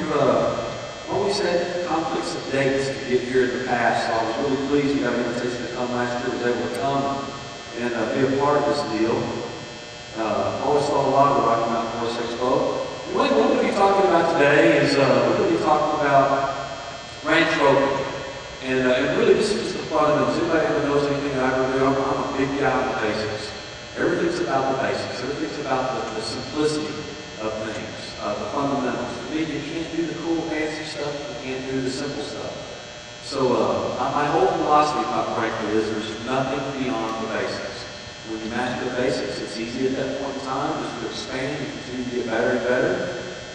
we've always had conflicts of dates to get here in the past, so I was really pleased we got an invitation to come last year. I was able to come and be a part of this deal. Always thought a lot of the Rocky Mountain Horse Expo. What we're going to be talking about today is we're going to be talking about ranch roping. And really this is just the fundamentals. Anybody ever knows anything that I ever do? I'm a big guy on the basics. Everything's about the basics. Everything's about the simplicity of things, the fundamentals. For me, you can't do the cool, fancy stuff. You can't do the simple stuff. So my whole philosophy, quite frankly, is there's nothing beyond the basics. When you master the basics, it's easy at that point in time just to expand and continue to get better and better.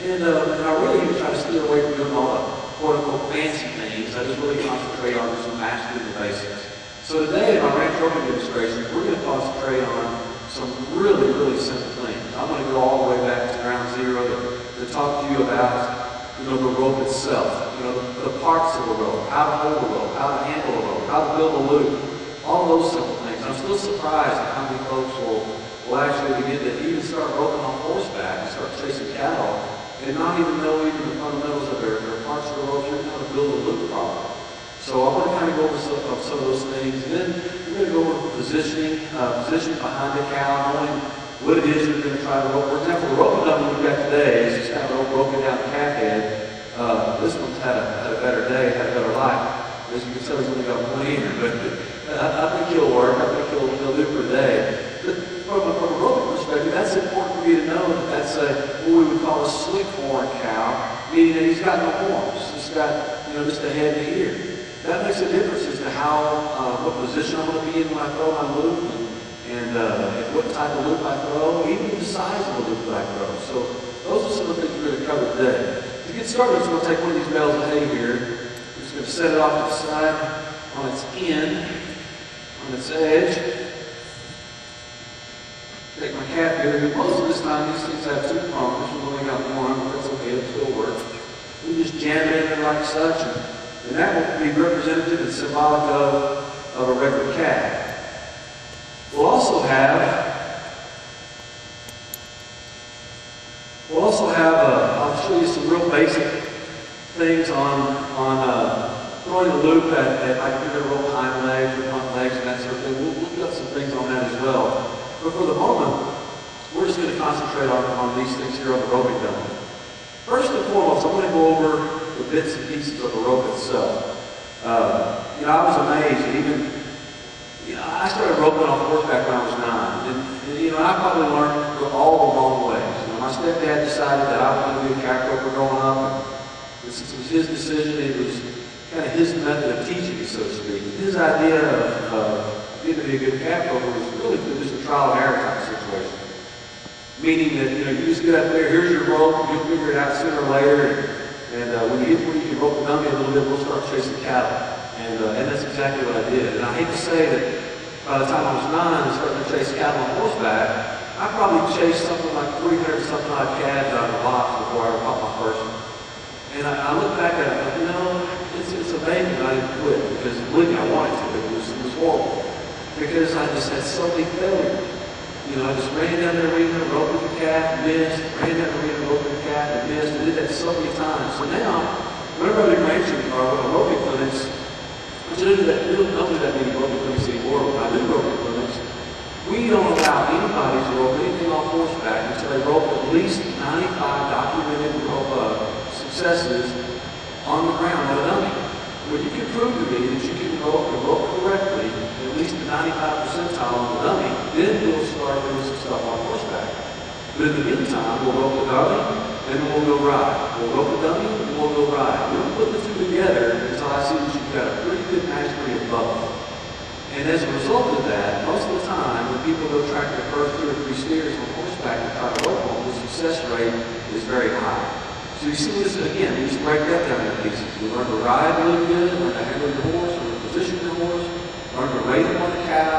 And I really even try to steer away from doing all the quote-unquote fancy things. I just really concentrate on just mastering the basics. So today in our ranch roping demonstration, we're going to concentrate on some really, really simple things. I'm going to go all the way back to ground zero to talk to you about, the rope itself, the parts of the rope, how to hold the rope, how to handle the rope, how to build a loop, all those simple things. I'm still surprised at how many folks will actually begin to even start roping on horseback and start chasing cattle and not even know even the fundamentals of their parts of the rope, even how to build a loop properly. So I want to kind of go over some of those things. And then we're going to go over positioning behind the cow, knowing what it is you're going to try to rope. For example, the roping dummy we've got today is just kind of roping down the calf head. This one's had a better day, had a better life. As you can tell, he's only got one ear, but I think he'll work. I think he'll do for a day. But from a roping perspective, that's important for you to know that that's what we would call a slick horn cow, meaning that he's got no horns. He's got just a head and an ear. That makes a difference as to what position I'm going to be in when I throw my loop, and what type of loop I throw, even the size of the loop that I throw. So those are some of the things we're going to cover today. To get started, I'm going to take one of these bales of hay here. I'm just going to set it off to the side on its end, on its edge. Take my cap here. Most of this time, these things have two prongs. This one's only got one, but that's okay. It'll still work. We just jam it in there like such. And that will be representative and symbolic of a regular calf. We'll also have I'll show you some real basic things on throwing a loop at like either rope hind legs or front legs and that sort of thing. We'll got some things on that as well. But for the moment, we're just going to concentrate on these things here on the roping dummy. First and foremost, I'm going to go over the bits and pieces of the rope itself. I was amazed. Even, I started roping on horseback when I was 9, and I probably learned all the wrong ways. My stepdad decided that I was going to be a calf roper growing up, and since it was his decision, it was kind of his method of teaching me, so to speak. His idea of being to be a good calf roper was really just a trial and error type of situation. Meaning that you just get up there, here's your rope, you'll figure it out sooner or later. And when you get to where you can rope the dummy a little bit, we'll start chasing cattle. And that's exactly what I did. And I hate to say that by the time I was 9 and starting to chase cattle on horseback, I probably chased something like 300-something odd calves out of the box before I ever caught my first one. And I look back at it, it's a baby that I didn't quit because believe me, I wanted to, but it was horrible. Because I just had so many failures. I just ran down the arena, roped the calf, missed, ran down the arena, roped the calf, and missed. I did that so many times. So now, whenever I do ranching or roping clinics, which I don't do that many roping clinics anymore, when I do roping clinics, we don't allow anybody to rope anything off horseback until they rope at least 95 documented rope successes on the ground at a dummy. When you can prove to me that you can rope correctly, at least the 95th percentile on the dummy, then we'll start doing some stuff on horseback. But in the meantime, we'll rope the dummy, and then we'll go ride. We'll rope the dummy, and we'll go ride. We don't put the two together until I see that you've got a pretty good mastery of both. And as a result of that, most of the time, when people go track their first 2 or 3 steers on horseback and try to rope them, the success rate is very high. So you see this again, we just break that down into pieces. We learn to ride really good, learn to handle your horse, learn to position your horse, learn to rate him on the cow,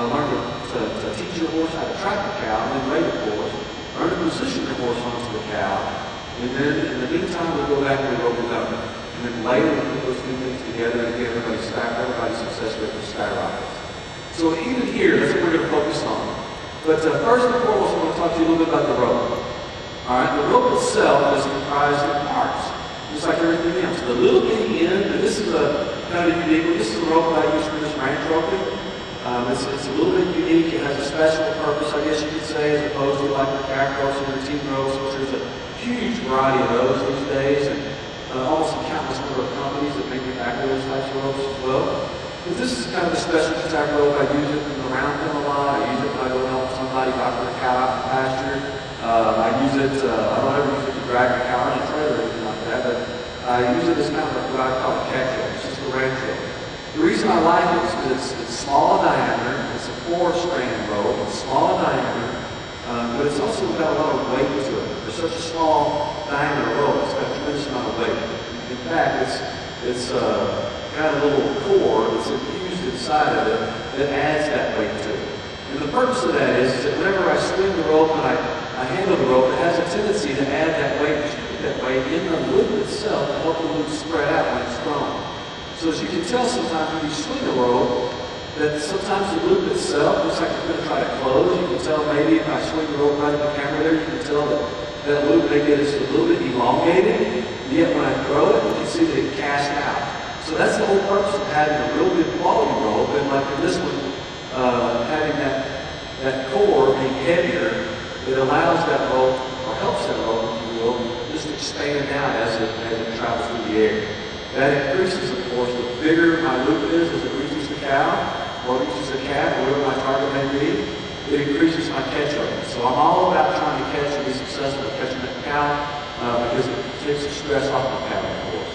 learn to teach your horse how to track the cow, and then rate the horse, learn to position your horse onto the cow, and then in the meantime we go back and we rope the dummy. And then later we put those 2 things together and get everybody's success rate will skyrockets. So even here, that's what we're going to focus on. But first and foremost, I'm going to talk to you a little bit about the rope. All right, the rope itself is comprised of parts. the little bitty end, and this is a kind of unique one. This is a rope that I use for this ranch roping. It's a little bit unique. It has a special purpose, I guess you could say, as opposed to like the back ropes and the team ropes, which there's a huge variety of those these days, and almost a countless number of companies that manufacture those types of ropes as well. But this is kind of a specialty type rope. I use it in the round pen a lot. I use it when I go help somebody doctor a cow out in the pasture. I use it, I don't ever use it to drag a cow in a trailer or anything like that, but I use it as kind of what I call a catch rope. It's just a ranch rope. The reason I like it is because it's small in diameter. It's a 4-strand rope. It's small in diameter, but it's also got a lot of weight to it. For such a small diameter rope, it's got a tremendous amount of weight. In fact, it's got a little core that's infused inside of it that adds that weight to it. And the purpose of that is that whenever I swing the rope and I handle the rope, it has a tendency to add that weight, distribute that weight in the loop itself to help the loop spread out when it's thrown. So as you can tell sometimes when you swing a rope, that sometimes the loop itself looks like it's going to try to close. You can tell maybe if I swing the rope right in the camera there, you can tell that loop maybe is a little bit elongated. Yet when I throw it, you can see that it casts out. So that's the whole purpose of having a real good quality rope. And like in this one, having that core being heavier, it allows that rope, or helps that rope, if you will, just expand out as it travels through the air. That increases, of course, the bigger my loop is as it reaches the cow, or reaches the calf, or whatever my target may be, it increases my catch rate. So I'm all about trying to catch and be successful at catching that cow, because it takes the stress off the cow, of course.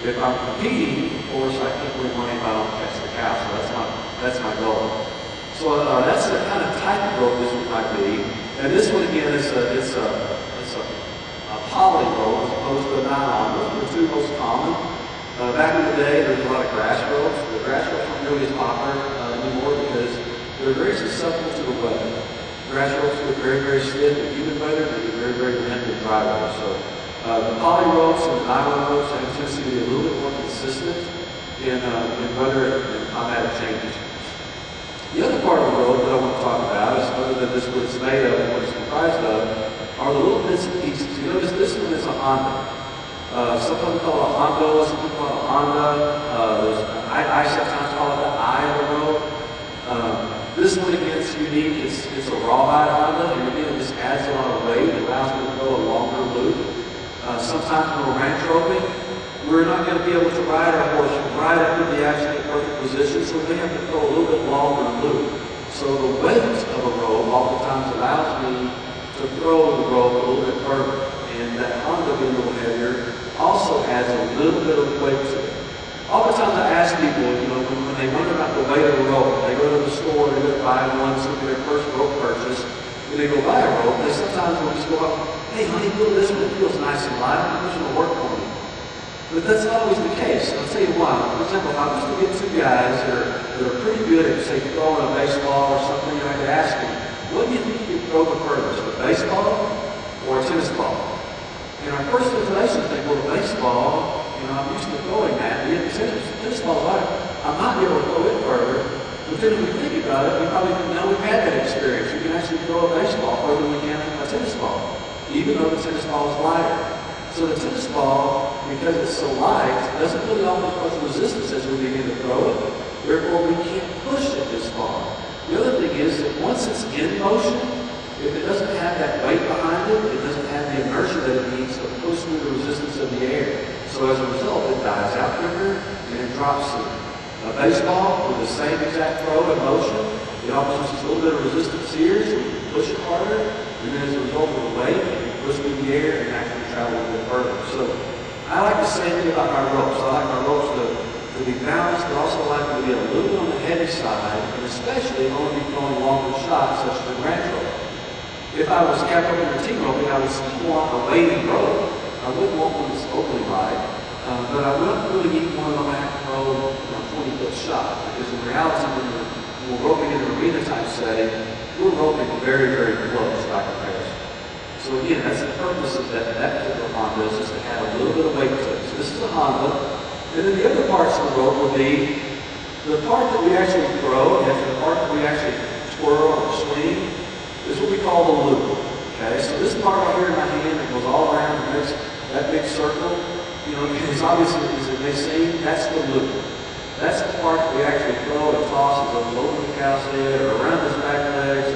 If I'm competing, of course, I can't win money if I don't catch the cow, so that's my goal. So that's the kind of type of rope this one might be. And this one again is a poly rope as opposed to a nylon. Those are the two most common. Back in the day, there was a lot of grass ropes. The grass ropes aren't really as popular anymore because they're very susceptible to the weather. Grass ropes get very, very stiff in humid weather, and they get very, very limp in dry weather. So the poly ropes and the nylon ropes have a tendency to be a little bit more consistent in weather and climatic changes. The other part of the rope that I want to talk about is, other than this, what it's made of and what it's comprised of, are the little bits and pieces. You notice this one is a Honda. Some people call it a Hondo, some people call it a Honda. I sometimes call it the eye of the rope. This one again is unique. It's a rawhide Honda, and again, it just adds a lot of weight. It allows me to go a longer loop. Sometimes when we're ranch roping, we're not going to be able to ride our horse right up in the absolute perfect position, so we have to go a little bit longer loop. So the weight of a rope oftentimes allows me to throw the rope a little bit further. And that Honda being a little heavier also adds a little bit of weight to it. Oftentimes I ask people, you know, when they wonder about the weight of a rope, they go to the store, they go to buy one, so their first rope purchase, when they go buy a rope, they sometimes will just go up, hey honey, feel this one, it feels nice and light, how much will work for me? But that's not always the case. I'll tell you why. For example, if I was to get two guys that are pretty good at, say, throwing a baseball or something, I could ask them, what do you think you could throw the furthest, a baseball or a tennis ball? And our first inclination is think, well, the baseball, you know, I'm used to throwing that. Yet the tennis ball, I might be able to throw it further. But then when we think about it, we probably didn't know we've had that experience. We can actually throw a baseball further than we can a tennis ball, even though the tennis ball is lighter. So the tennis ball, because it's so light, doesn't really offer as much resistance as we begin to throw it. Therefore, we can't push it this far. The other thing is that once it's in motion, if it doesn't have that weight behind it, it doesn't have the inertia that it needs to push through the resistance of the air. So as a result, it dies out quicker and it drops through. A baseball with the same exact throw in motion, it offers just a little bit of resistance here, so we can push it harder, and then as a result of the weight, it can push through the air and actually travel a little bit further. So I like the same thing about my ropes. I like my ropes to be balanced, but also like them to be a little bit on the heavy side, and especially only be throwing longer shots, such as a ranch rope. If I was kept up in the team roping, I would still want a weighty rope. I wouldn't want one that's overly light, but I wouldn't really need one that I have to throw a 20-foot shot, because in reality, when we're roping in an arena type setting, we're roping very, very close by comparison. So again, that's the purpose of that particular Honda, is just to add a little bit of weight to it. So this is a Honda. And then the other parts of the rope will be the part that we actually throw, and the part that we actually twirl or swing, is what we call the loop. Okay, so this part right here in my hand that goes all around and makes that big circle, you know, as obvious as it may seem, that's the loop. That's the part that we actually throw and toss. It goes over the cow's head or around his back legs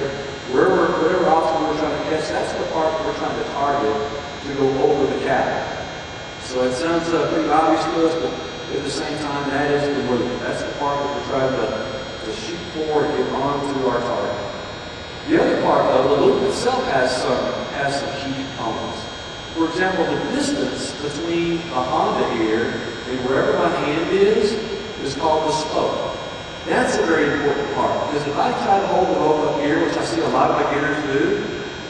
or whatever obstacle we're trying to catch. That's the part that we're trying to target to go over the cow. So it sounds pretty obvious to us, but at the same time, that is the loop. That's the part that we're trying to shoot for and get onto our target. The other part, though, the loop itself has some key components. For example, the distance between a Honda ear and wherever my hand is called the spoke. That's a very important part, because if I try to hold the rope up here, which I see a lot of beginners do,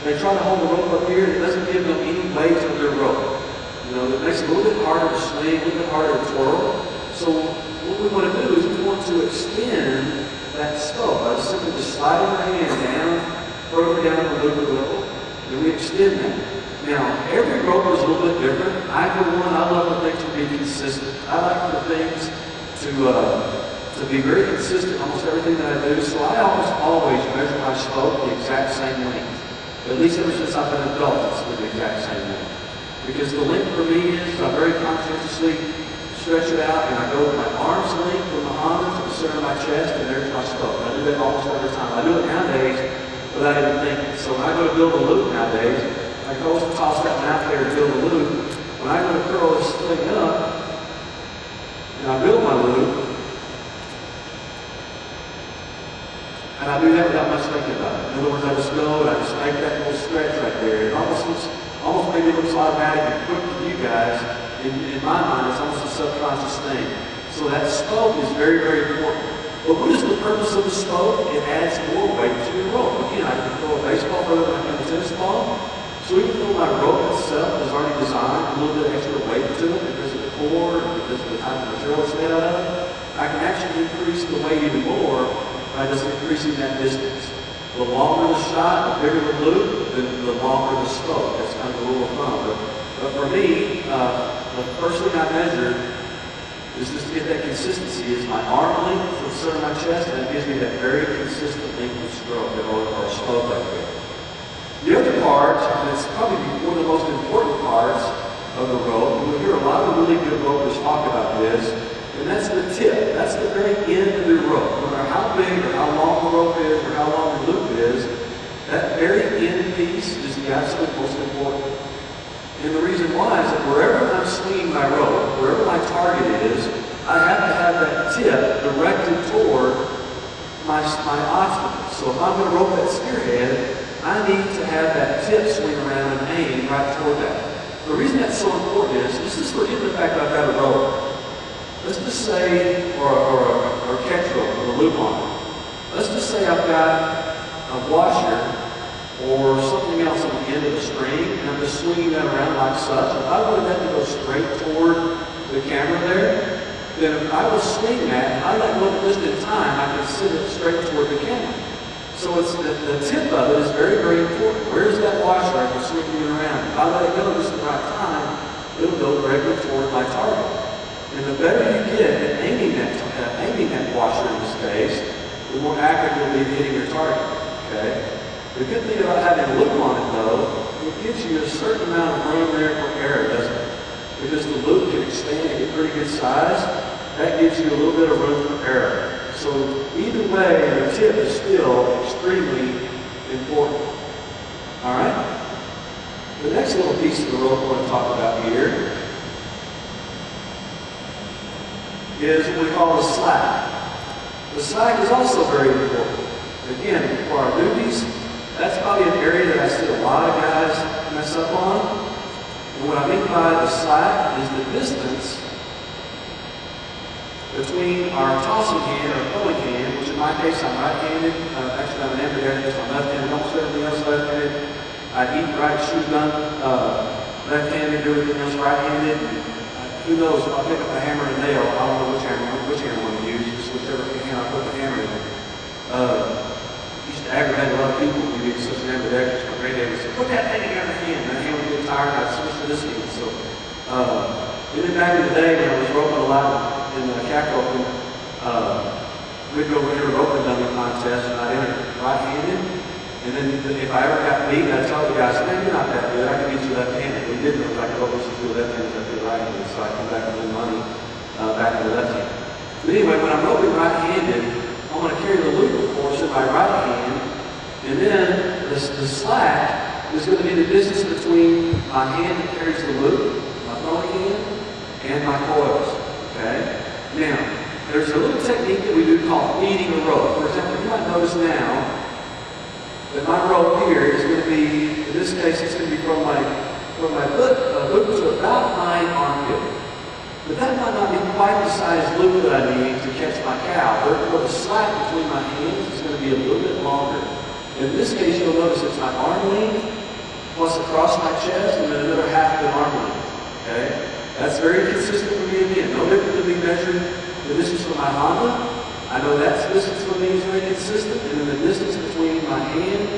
they try to hold the rope up here and it doesn't give them any weight to their rope. You know, it makes it a little bit harder to swing, a little bit harder to twirl. So what we want to do is we want to extend that spoke by simply just sliding our hand down, further down the loop of the rope, and we extend that. Now, every rope is a little bit different. I, for one, I love for things to be consistent. I like for things to be very consistent in almost everything that I do. So I always measure my spoke the exact same length. At least ever since I've been an adult, it's been the exact same length. Because the length for me is I very conscientiously stretch it out and I go with my arm's length from the Honda to the center of my chest, and there's my spoke. I do that almost every time. I do it nowadays without even thinking. So when I go to build a loop nowadays, I can always toss that one out there and build a loop. When I go to curl this thing up, and I build my loop, and I do that without much thinking about it. In other words, I just go and I just make that little stretch right there. It almost maybe looks automatic and quick to you guys. In my mind, it's almost a subconscious thing. So that spoke is very, very important. But what is the purpose of the spoke? It adds more weight to your rope. Again, I can throw a baseball further than I can a tennis ball. So even though my rope itself is already designed a little bit extra weight to it because of the core, because of the type of material it's made out of, I can actually increase the weight even more by just increasing that distance. The longer the shot, the bigger the loop, the longer the spoke. That's kind of the rule of thumb. But for me, the first thing I measure is just to get that consistency is my arm length to the center of my chest, and it gives me that very consistent length of stroke or spoke right there. The other part, and it's probably one of the most important parts of the rope, and we'll hear a lot of really good ropers talk about this, and that's the tip. That's the very end of your rope. No matter how big or how long the rope is or how long the loop is, that very end piece is the absolute most important. And the reason why is that wherever I'm swinging my rope, wherever my target is, I have to have that tip directed toward my obstacle. So if I'm going to rope that spearhead, I need to have that tip swing around and aim right toward that. The reason that's so important is, let's just forget the fact that I've got a rope. Let's just say, or a catch rope with a loop on it. Let's just say I've got a washer or something else on the end of the string, and I'm just swinging that around like such. If I wanted that to go straight toward the camera there, then if I was swinging that, if I let go just in time, I can send it straight toward the camera. So it's the tip of it is very, very important. Where's that washer? I can swing it around. If I let it go just at the right time, it'll go directly toward my target. And the better you get at aiming that washer in this case, the more accurate you'll be hitting your target. Okay? The good thing about having a loop on it, though, it gives you a certain amount of room there for error, doesn't it? Because the loop can expand and get pretty good size. That gives you a little bit of room for error. So either way, the tip is still extremely important. All right? The next little piece of the rope I want to talk about here is what we call the slack. The slack is also very important. Again, for our newbies, that's probably an area that I see a lot of guys mess up on. And what I mean by the slack is the distance between our tossing hand or throwing hand, which in my case I'm right-handed. Actually, I'm an ambidextrous. I'm left-handed. Almost everything else left-handed. I eat right, shoot gun, left-handed, do everything else right-handed. Who knows? If I pick up a hammer and a nail, I don't know which hand I want to use. Just whichever hand I put the hammer in. Used to aggravate a lot of people when you get such an ambidextrous. My granddad would say, "Put that thing in the other hand." And that hand would get tired, and I'd switch to this hand. So, even back in the day when I was roping a lot in the calf roping, we'd go enter a roping dummy contest, and I'd enter right-handed. And then if I ever got beat, I'd tell the guys, "Man, you're not that good. I can beat you left-handed." didn't know, I could always just do left hand as I did right hand, so I come back and win money back in the left hand. But anyway, when I'm roping right-handed, I'm going to carry the loop, of course, in my right hand, and then the slack is going to be the distance between my hand that carries the loop, my throwing hand, and my coils. Okay? Now, there's a little technique that we do called feeding a rope. For example, you might notice now that my rope here is going to be, in this case, it's going to be from my loop to about my armpit. But that might not be quite the size loop that I need to catch my cow. Therefore, the slack between my hands is going to be a little bit longer. In this case, you'll notice it's my arm length plus across my chest and then another half of an arm length. Okay? That's very consistent for me again. No different than we measured the distance for my Honda. I know that's distance for me is very consistent, and then the distance between my hand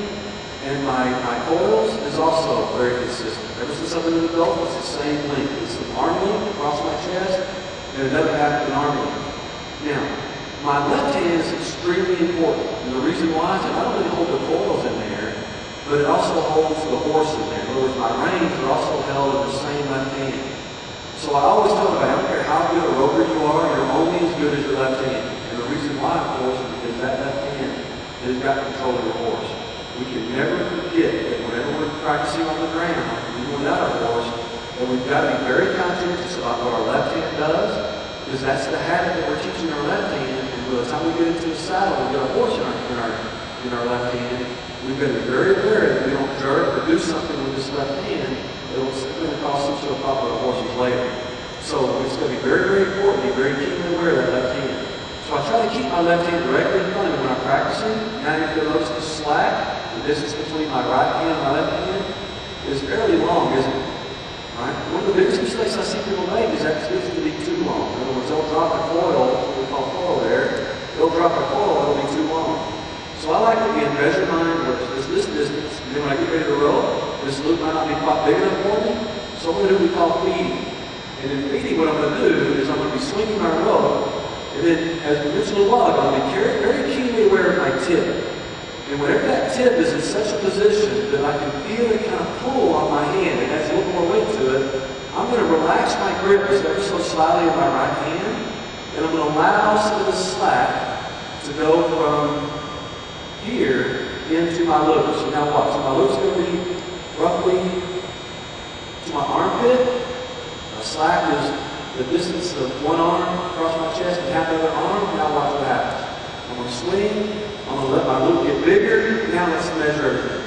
and my coils is also very consistent. Ever since I've been an adult, it's the same length. It's the arm length across my chest and another half of an arm length. Now, my left hand is extremely important, and the reason why is that not only hold the coils in there, but it also holds the horse in there. In other words, my reins are also held in the same left hand. So I always tell everybody, I don't care how good a roper you are, you're only as good as your left hand. And the reason why, of course, is because that left hand has got control of your horse. We can never forget that whenever we're practicing on the ground, even without our horse, that we've got to be very conscientious about what our left hand does, because that's the habit that we're teaching our left hand. And by the time we get into the saddle, we get our horse in our left hand, we've got to be very aware that we don't jerk or do something with this left hand that will going to cause some sort of problem with our horses later. So it's going to be very, very important to be very keenly aware of that left hand. So I try to keep my left hand directly in front of me when I'm practicing. Now you'll notice the slack, the distance between my right hand and my left hand, is fairly long, isn't it? Right? One of the biggest mistakes I see people make is that it gets to be too long. In other words, they'll drop a coil, what we call coil there, they'll drop a coil, it'll be too long. So I like to again measure mine where it's this distance, and then when I get ready to row, this loop might not be quite big enough for me, so I'm going to do what we call feeding. And in feeding, what I'm going to do is I'm going to be swinging my rope, and then, as we mentioned a while ago, I'm going to be very keenly aware of my tip. And whenever that tip is in such a position that I can feel it kind of pull on my hand, it has a little more weight to it, I'm going to relax my grip just ever so slightly in my right hand, and I'm going to allow some of the slack to go from here into my loop. So now watch. So my loop's going to be roughly to my armpit. My slack is the distance of one arm across my chest and half of the other arm. Now watch what happens. I'm going to swing. I'm going to let my loop get bigger. Now let's measure everything.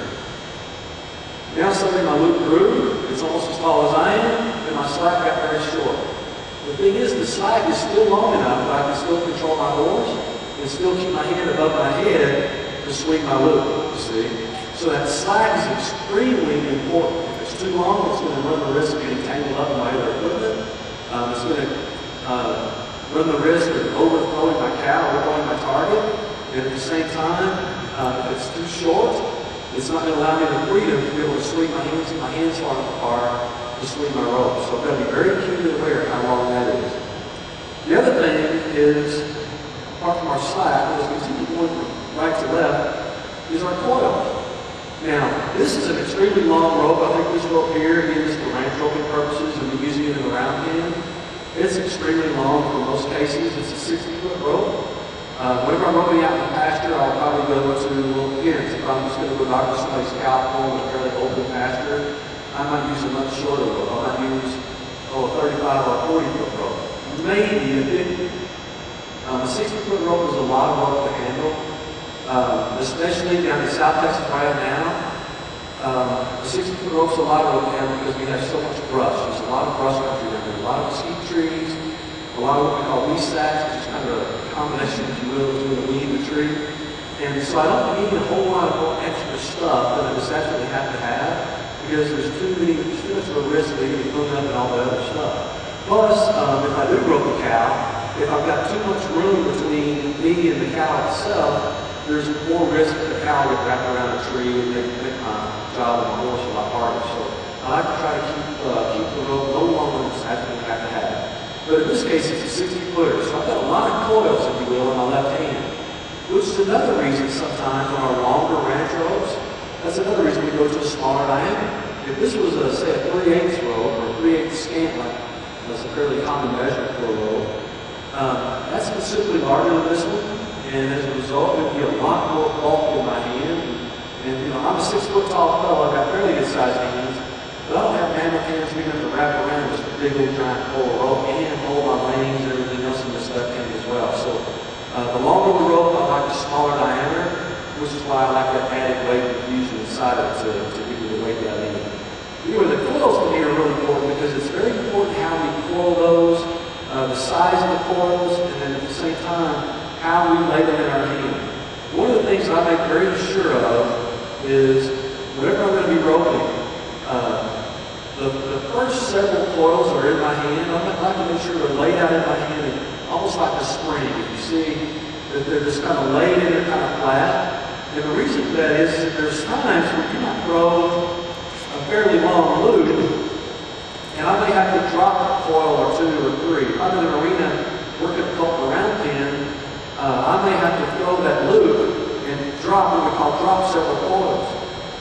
Now suddenly my loop grew. It's almost as tall as I am, and my slack got very short. The thing is, the slack is still long enough that I can still control my horse and still keep my hand above my head to swing my loop, you see. So that slack is extremely important. If it's too long, it's going to run the risk of getting tangled up in my other equipment. It's going to run the risk of overthrowing my cow, overthrowing my target. And at the same time, if it's too short, it's not going to allow me the freedom to be able to swing my hands far apart to swing my rope. So I've got to be very keenly aware of how long that is. The other thing is, apart from our slack, as we continue going from right to left, is our coils. Now, this is an extremely long rope. I think this rope here, again, is for ranch roping purposes, and we're using it in the round hand. It's extremely long for most cases. It's a 60-foot rope. Whenever I'm roping out in the pasture, I'll probably go to, well, again, if I'm just going to go knock somebody's cow on a fairly open pasture, I might use a much shorter rope. I might use, a 35 or 40-foot rope. Maybe a 50. A 60-foot rope is a lot of rope to handle. Especially down in South Texas right now, a 60-foot rope is a lot of rope to handle because we have so much brush. There's a lot of brush country down there, a lot of mesquite trees, a lot of what we call wee sacks, which is kind of a combination, if you will, between a weed and a tree. And so I don't need a whole lot of more extra stuff that I just actually have to have because there's too much of a risk of getting hung up and all that other stuff. Plus, if I do rope a cow, if I've got too much room between me and the cow itself, there's more risk that the cow will get wrapped around a tree and make my job and my horse a lot harder. So I like to try to keep the rope no longer than it's actually have to have. But in this case, it's a 60-footer. So I've got a lot of coils, if you will, in my left hand. Which is another reason sometimes on our longer ranch ropes, that's another reason we go to a smaller diameter. If this was, say, a 3/8 rope or a 3/8 scantling, that's a fairly common measurement for a rope, that's considerably larger than this one, and as a result, it would be a lot more bulk in my hand. And you know, I'm a 6-foot tall fellow, I've got fairly good sized hands, but I don't have mammoth hands big enough to wrap around this big old giant coil rope and hold my reins and everything else in this left hand as well. So the longer the rope, I like the smaller diameter, which is why I like that added weight infusion inside it to give me the weight that I need. Anyway, the coils to me are really important because it's very important how we coil those, the size of the coils, and then at the same time, how we lay them in our hand. One of the things that I make very sure of is whenever I'm going to be roping, the first several coils that are in my hand, I like to make sure they're laid out in my hand almost like a spring. If you see that they're just kind of laid in, they're kind of flat. And the reason for that is that there's times where you might throw a fairly long loop, and I may have to drop a coil or 2 or 3. If I'm in an arena working a couple around pin, I may have to throw that loop and drop what we call drop several coils.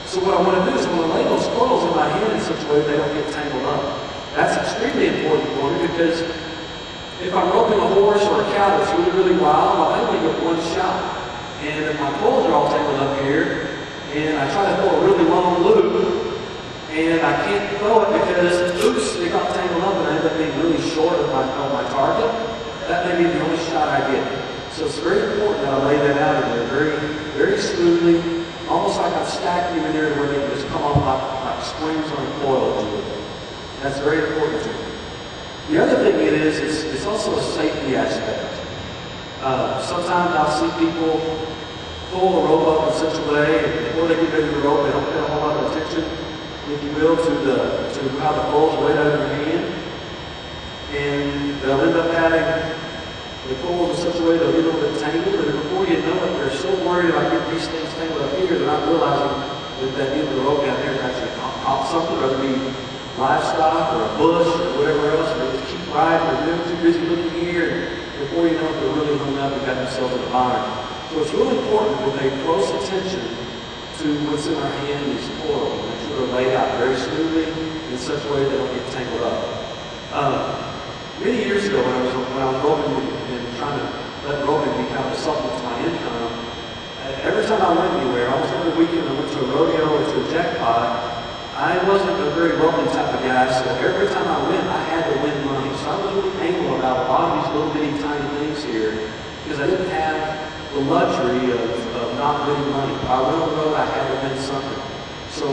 So what I want to do is I want to lay those coils in my hand in such a way that they don't get tangled up. That's extremely important for me because if I'm roping a horse or a cow that's really, really wild, I only get one shot. And if my coils are all tangled up here, and I try to throw a really long loop, and I can't throw it because, oops, it got tangled up and I end up being really short of my target, that may be the only shot I get. So it's very important that I lay that out in there very, very smoothly, almost like I've stacked them in there where they can just come off like springs on a coil. That's very important to me. The other thing it is, it's also a safety aspect. Sometimes I'll see people pull a rope up in such a way, and before they get ready to rope, they don't pay a whole lot of attention, if you will, to how the coils are laid out in your hand. And they'll end up having the coils in such a way they'll get a little bit tangled, and before you know it, they're so worried about getting these things tangled up here, they're not realizing that end of the rope down there is actually caught something, whether it be livestock or a bush or whatever else, and they just keep riding, they're too busy looking here, and before you know it, they're really hung up and got themselves in a bind. So it's really important to pay close attention to what's in our hand, these coils, and make sure they're laid out very smoothly in such a way they don't get tangled up. Many years ago, when I was roping and trying to let roping be kind of a supplement to my income, every time I went anywhere, almost every weekend I went to a rodeo or to a jackpot, I wasn't a very roping type of guy, so every time I went, I had to win money. So I was really anal about a lot of these little bitty tiny things here, because I didn't have the luxury of not winning money. If I went on the road, I had to win something. So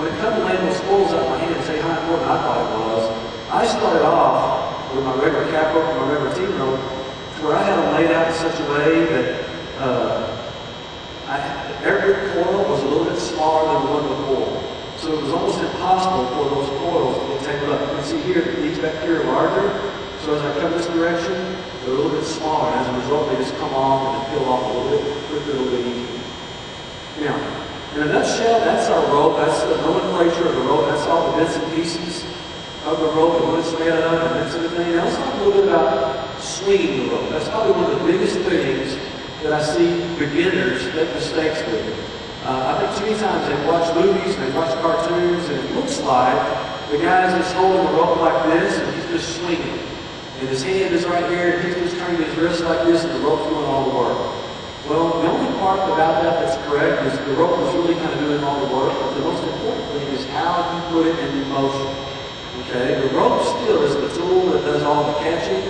when it comes to laying those coils out in my hand and say how important I thought it was, I started off with my regular cap rope and my regular team rope, where I had them laid out in such a way that every coil was a little bit smaller than the one before. So it was almost impossible for those coils to get tangled up. You can see here that these back here are larger, so as I come this direction, they're a little bit smaller, and as a result, they just come off and peel off a little bit quicker, a little bit easier. Now, in a nutshell, that's our rope. That's the nomenclature of the rope. That's all the bits and pieces of the rope and what it's made of and that sort of thing. Now let's talk a little bit about swinging the rope. That's probably one of the biggest things that I see beginners make mistakes with. I think too many times they watch movies and they watch cartoons and it looks like the guy's just holding the rope like this and he's just swinging. And his hand is right here and he's just turning his wrist like this and the rope's doing all the work. Well, the only part about that that's correct is the rope is really kind of doing all the work, but the most important thing is how you put it into motion. Okay, the rope still is the tool that does all the catching.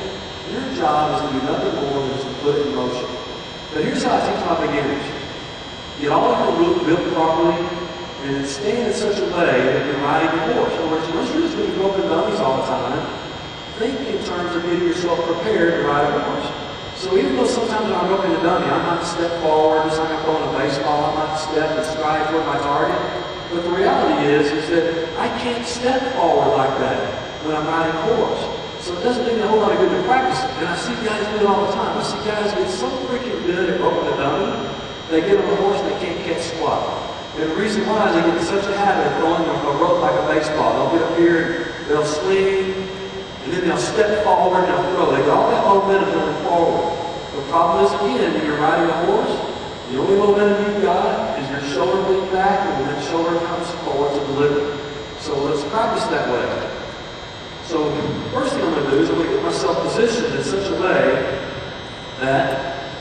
Your job is to do nothing more than just to put it in motion. But here's how I teach my beginners. Get all of your rope built properly and then stand in such a way that you're riding a horse. In other words, unless you're just going to be roping dummies all the time, think in terms of getting yourself prepared to ride a horse. So even though sometimes when I'm roping a dummy, I might step forward just like I'm throwing a baseball, I might step and stride toward my target. But the reality is that I can't step forward like that when I'm riding a horse. So it doesn't do me a whole lot of good to practice it. And I see guys do it all the time. I see guys get so freaking good at roping a dummy, they get on a horse and they can't catch squat. And the reason why is they get in such a habit of throwing a rope like a baseball. They'll get up here, they'll swing, and then they'll step forward and they'll throw. They get all that momentum going forward. The problem is, again, when you're riding a horse, the only momentum you've got is your shoulder lean back and when that shoulder comes forward to deliver. So let's practice that way. So first thing I'm going to do is I'm going to get myself positioned in such a way that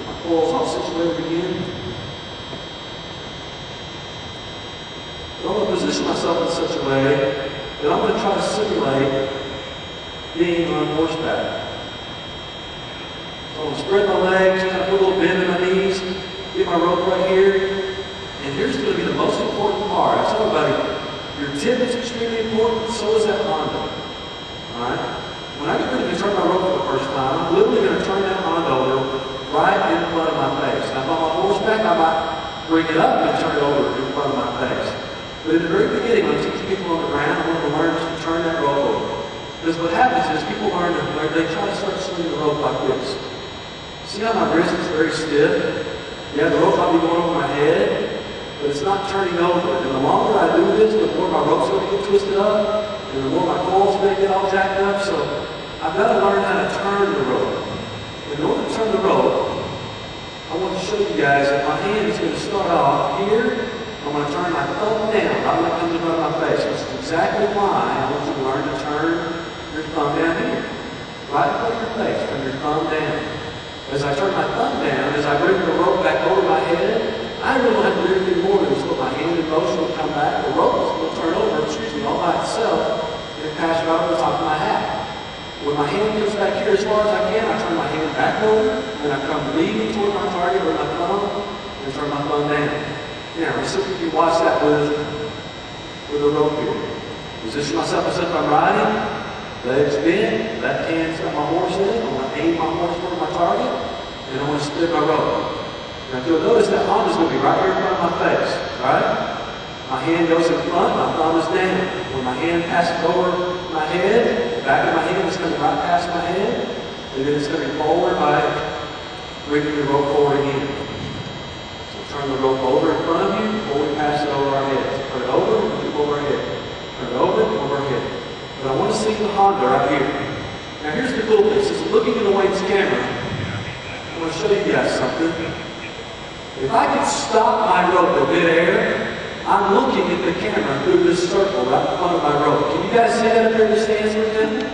my coils all situated again. I'm going to position myself in such a way that I'm going to try to simulate being on horseback. So I'm going to spread my legs, kind of put a little bend in my knees, get my rope right here. And here's going to be the most important part. I tell everybody, your tip is extremely important, so is that Honda. Alright? When I get ready to turn my rope for the first time, I'm literally going to turn that Honda over right in front of my face. Now if I'm on horseback, I might bring it up and turn it over in front of my face. But in the very beginning, when I'm teaching people on the ground, I want them to learn to turn that rope over. Because what happens is people learn to, they try to start swinging the rope like this. See how my wrist is very stiff? Yeah, the rope might be going over my head, but it's not turning over. And the longer I do this, the more my rope's going to get twisted up, and the more my coils are going to get all jacked up. So I've got to learn how to turn the rope. In order to turn the rope, I want to show you guys that my hand is going to start off here. I'm going to turn my thumb down right when it comes in front of my face, which is exactly why I want you to learn to turn your thumb down here. Right in front of your face, turn your thumb down. As I turn my thumb down, as I bring the rope back over my head, I really don't have to do anything more than just put my hand in motion and come back. The rope will turn over, all by itself, and pass right over the top of my hat. When my hand comes back here as far as I can, I turn my hand back over, and I come leaning toward my target with my thumb, and turn my thumb down. Now, let's see if you can watch that with the rope here. Position myself as if I'm riding. Legs bent, left hand's got my horse in it. I'm going to aim my horse toward my target, and I'm going to spin my rope. Now, if you'll notice that Honda's going to be right here in front of my face, right? My hand goes in front, my thumb is down. When my hand passes over my head, the back of my hand is coming right past my head, and then it's coming forward by bringing the rope forward again. So turn the rope over in front of you before we pass it over our heads. Turn it over, move it over our head. Turn it over our head. But I want to see the Honda right here. Now here's the cool thing. Since I'm looking into Wayne's camera, I want to show you guys something. If I can stop my rope in midair, I'm looking at the camera through this circle right in front of my rope. Can you guys see that up there in the stands with me?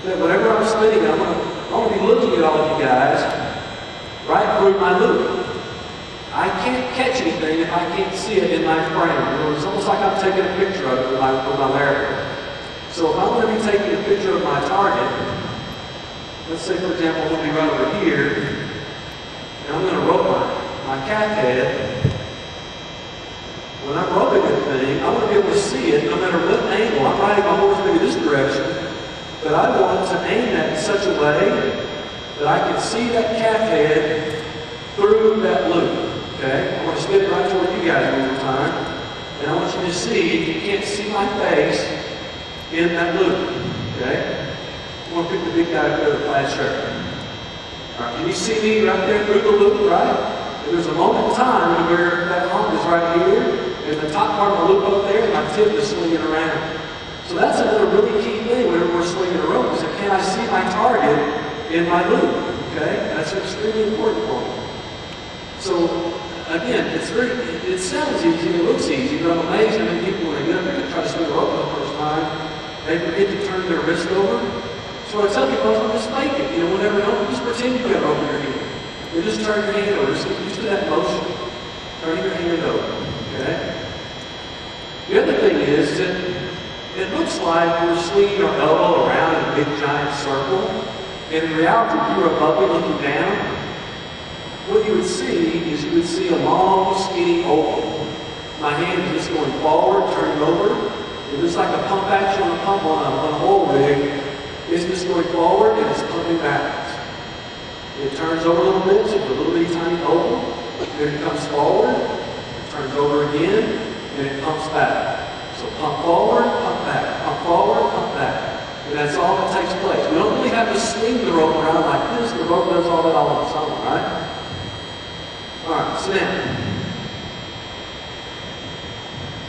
That whenever I'm spinning, I'm going to be looking at all of you guys right through my loop. I can't catch anything if I can't see it in my frame. It's almost like I'm taking a picture of it with my larry. So if I'm going to be taking a picture of my target, let's say for example I'm going to be right over here, and I'm going to rope my calf head. When I'm roping that thing, I want to be able to see it no matter what angle. I'm riding my horse maybe this direction, but I want to aim that in such a way that I can see that calf head through that loop. Okay? I want to spin it right toward you guys one more time, and I want you to see, you can't see my face in that loop. Okay? I want to pick the big guy up there with the plaid shirt. All right, can you see me right there through the loop, right? And there's a moment in time where that Honda is right here, and the top part of the loop up there, and my tip is swinging around. So that's another really key thing whenever we're swinging a rope, is that can I see my target in my loop? Okay? That's extremely important for me. So, again, it sounds easy, it looks easy, but I'm amazed how many people, when they get up there and try to swing a rope for the first time, they forget to turn their wrist over. So what I tell people is, just fake it. You know, whenever you don't, just pretend you got a rope in your hand. You just turn your hand over. Just get used to that motion. Turning your hand over. Okay? The other thing is that it looks like we're swinging our elbow around in a big giant circle. And in reality, if you were above me looking down, what you would see is you would see a long, skinny oval. My hand is just going forward, turning over. And just like a pump action on a pump on an oil rig, it's just going forward and it's pumping backwards. It turns over a little bit, so it's a little bitty tiny oval. Then it comes forward, it turns over again, and it pumps back. So pump forward, pump back, pump forward, pump back. And that's all that takes place. We don't really have to swing the rope around like this. The rope does all that all on its own, right? Alright, so now,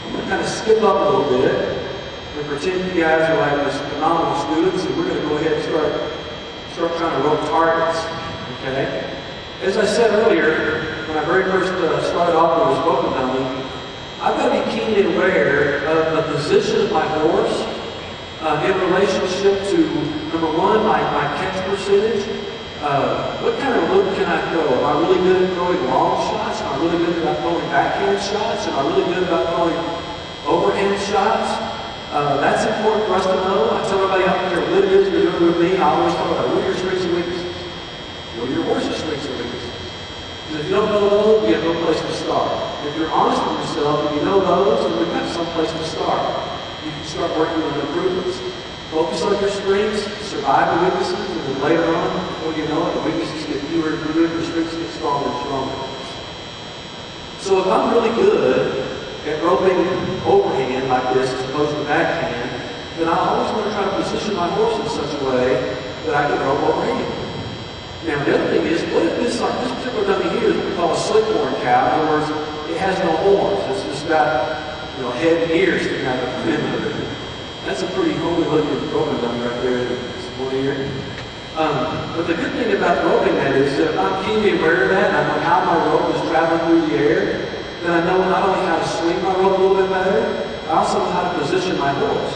I'm going to kind of skip up a little bit and pretend you guys are like this phenomenal students, and we're going to go ahead and start trying to rope targets. Okay? As I said earlier, when I very first started off with this roping dummy, I I've got to be keenly aware of the position of my horse in relationship to, number one, my catch percentage. What kind of loop can I throw? Am I really good at throwing long shots? Am I really good about throwing backhand shots? Am I really good about throwing overhand shots? That's important for us to know. I tell everybody out there what it is you're doing with me. I always talk about what are your strengths and weaknesses. What are your horse's strengths and weaknesses? Because if you don't know those, you have no place to start. If you're honest with yourself and you know those, then we've got some place to start. You can start working on improvements. Focus on your strengths, survive the weaknesses, and then later on, before you know it, the weaknesses get fewer and fewer, the strengths get stronger and stronger. So if I'm really good at roping overhand like this as opposed to backhand, then I always want to try to position my horse in such a way that I can rope overhand. Now the other thing is, what if this particular dummy here is what we call a slick-horn cow? In other words, it has no horns. It's just got, head and ears sticking out of the end of it. That's a pretty holy-looking roping dummy right there. It's one ear. But the good thing about roping that is that if I'm keenly aware of that, and I know how my rope is traveling through the air, then I know not only how to swing my rope a little bit better, I also know how to position my horse.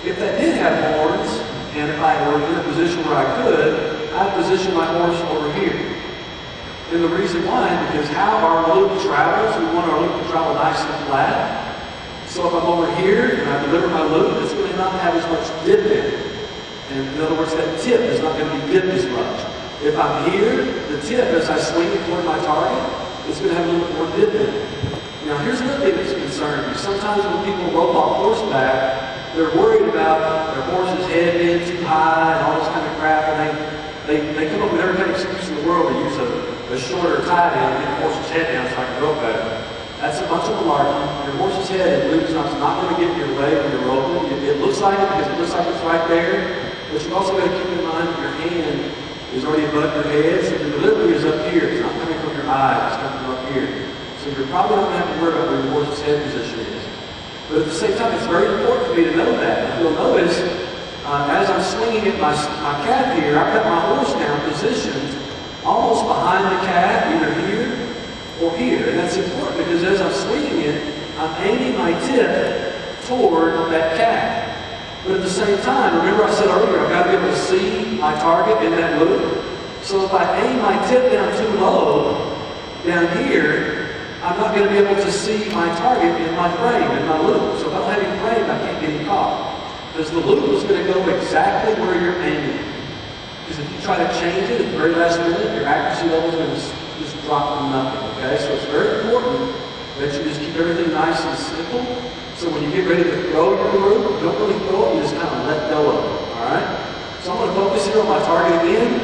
If that did have horns, and if I were in a position where I could, I'd position my horse over here. And the reason why is because how our loop travels, we want our loop to travel nice and flat. So if I'm over here and I deliver my loop, it's going to not have as much dip in it. And in other words, that tip is not going to be dipped as much. If I'm here, the tip, as I swing it toward my target, it's going to have a little bit more dip in it. Now here's another thing that's concerning me. Sometimes when people rope off horseback, they're worried about their horse's head being too high and all this kind of crap, and they come up with every kind of excuse in the world to use a shorter tie down to get the horse's head down so I can rope better. That's a bunch of malarkey. Your horse's head, believe it or not, is not going to get in your way when you're roping. It looks like it because it looks like it's right there, but you've also got to keep in mind that your hand is already above your head, so the delivery is up here. It's not coming from your eyes, it's coming from up here. So you're probably not going to have to worry about where your horse's head position is. But at the same time, it's very important for me to know that. If you'll notice, as I'm swinging at my calf here, I've got my horse now positioned almost behind the calf, either here or here. And that's important because as I'm swinging it, I'm aiming my tip toward that calf. But at the same time, remember I said earlier, I've got to be able to see my target in that loop. So if I aim my tip down too low, down here, I'm not going to be able to see my target in my frame, in my loop. So if I don't have any frame, I can't get him caught. Because the loop is going to go exactly where you're aiming. Because if you try to change it at the very last minute, your accuracy level is going to just drop to nothing, okay? So it's very important that you just keep everything nice and simple. So when you get ready to throw your loop, don't really throw it, you just kind of let go of it, all right? So I'm going to focus here on my target again,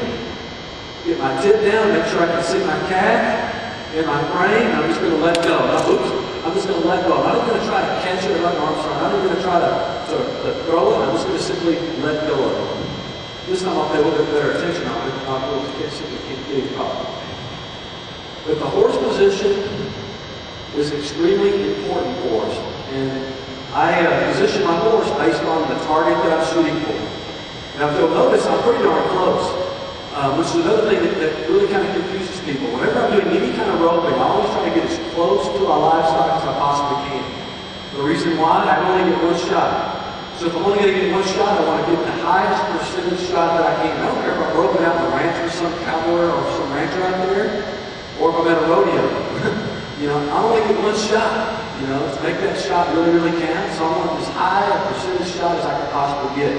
get my tip down, make sure I can see my calf in my frame, and I'm just going to let go. Now, oops, I'm just going to let go. I'm not even going to try to catch it or let my arms down. I'm not even going to try to throw it. I'm just going to simply let go of it. This time I'll pay a little bit better attention on it. I'll be able to simply keep getting caught. But the horse position is extremely important for us. And I position my horse based on the target that I'm shooting for. Now, if you'll notice, I'm pretty darn close, which is another thing that really kind of confuses people. Whenever I'm doing any kind of roping, I always try to get as close to my livestock as I possibly can. The reason why, I only get one shot. So if I'm only going to get one shot, I want to get the highest percentage shot that I can. I don't care if I'm roping out in the ranch for some cowboy or some rancher out there, or if I'm at a rodeo. I only get one shot. To make that shot really, really count. So I want as high a percentage shot as I can possibly get.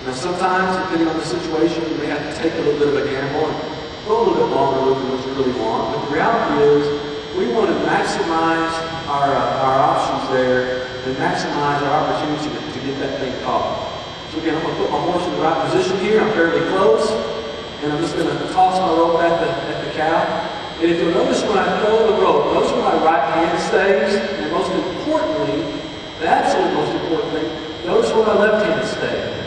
Now sometimes, depending on the situation, you may have to take a little bit of a gamble and go a little bit longer loop than what you really want. But the reality is, we want to maximize our options there and maximize our opportunity to get that thing caught. So again, I'm going to put my horse in the right position here. I'm fairly close. And I'm just going to toss my rope at the cow. And if you'll notice when I throw the rope, notice where my right hand stays. And most importantly, that's the most important thing, notice where my left hand stays.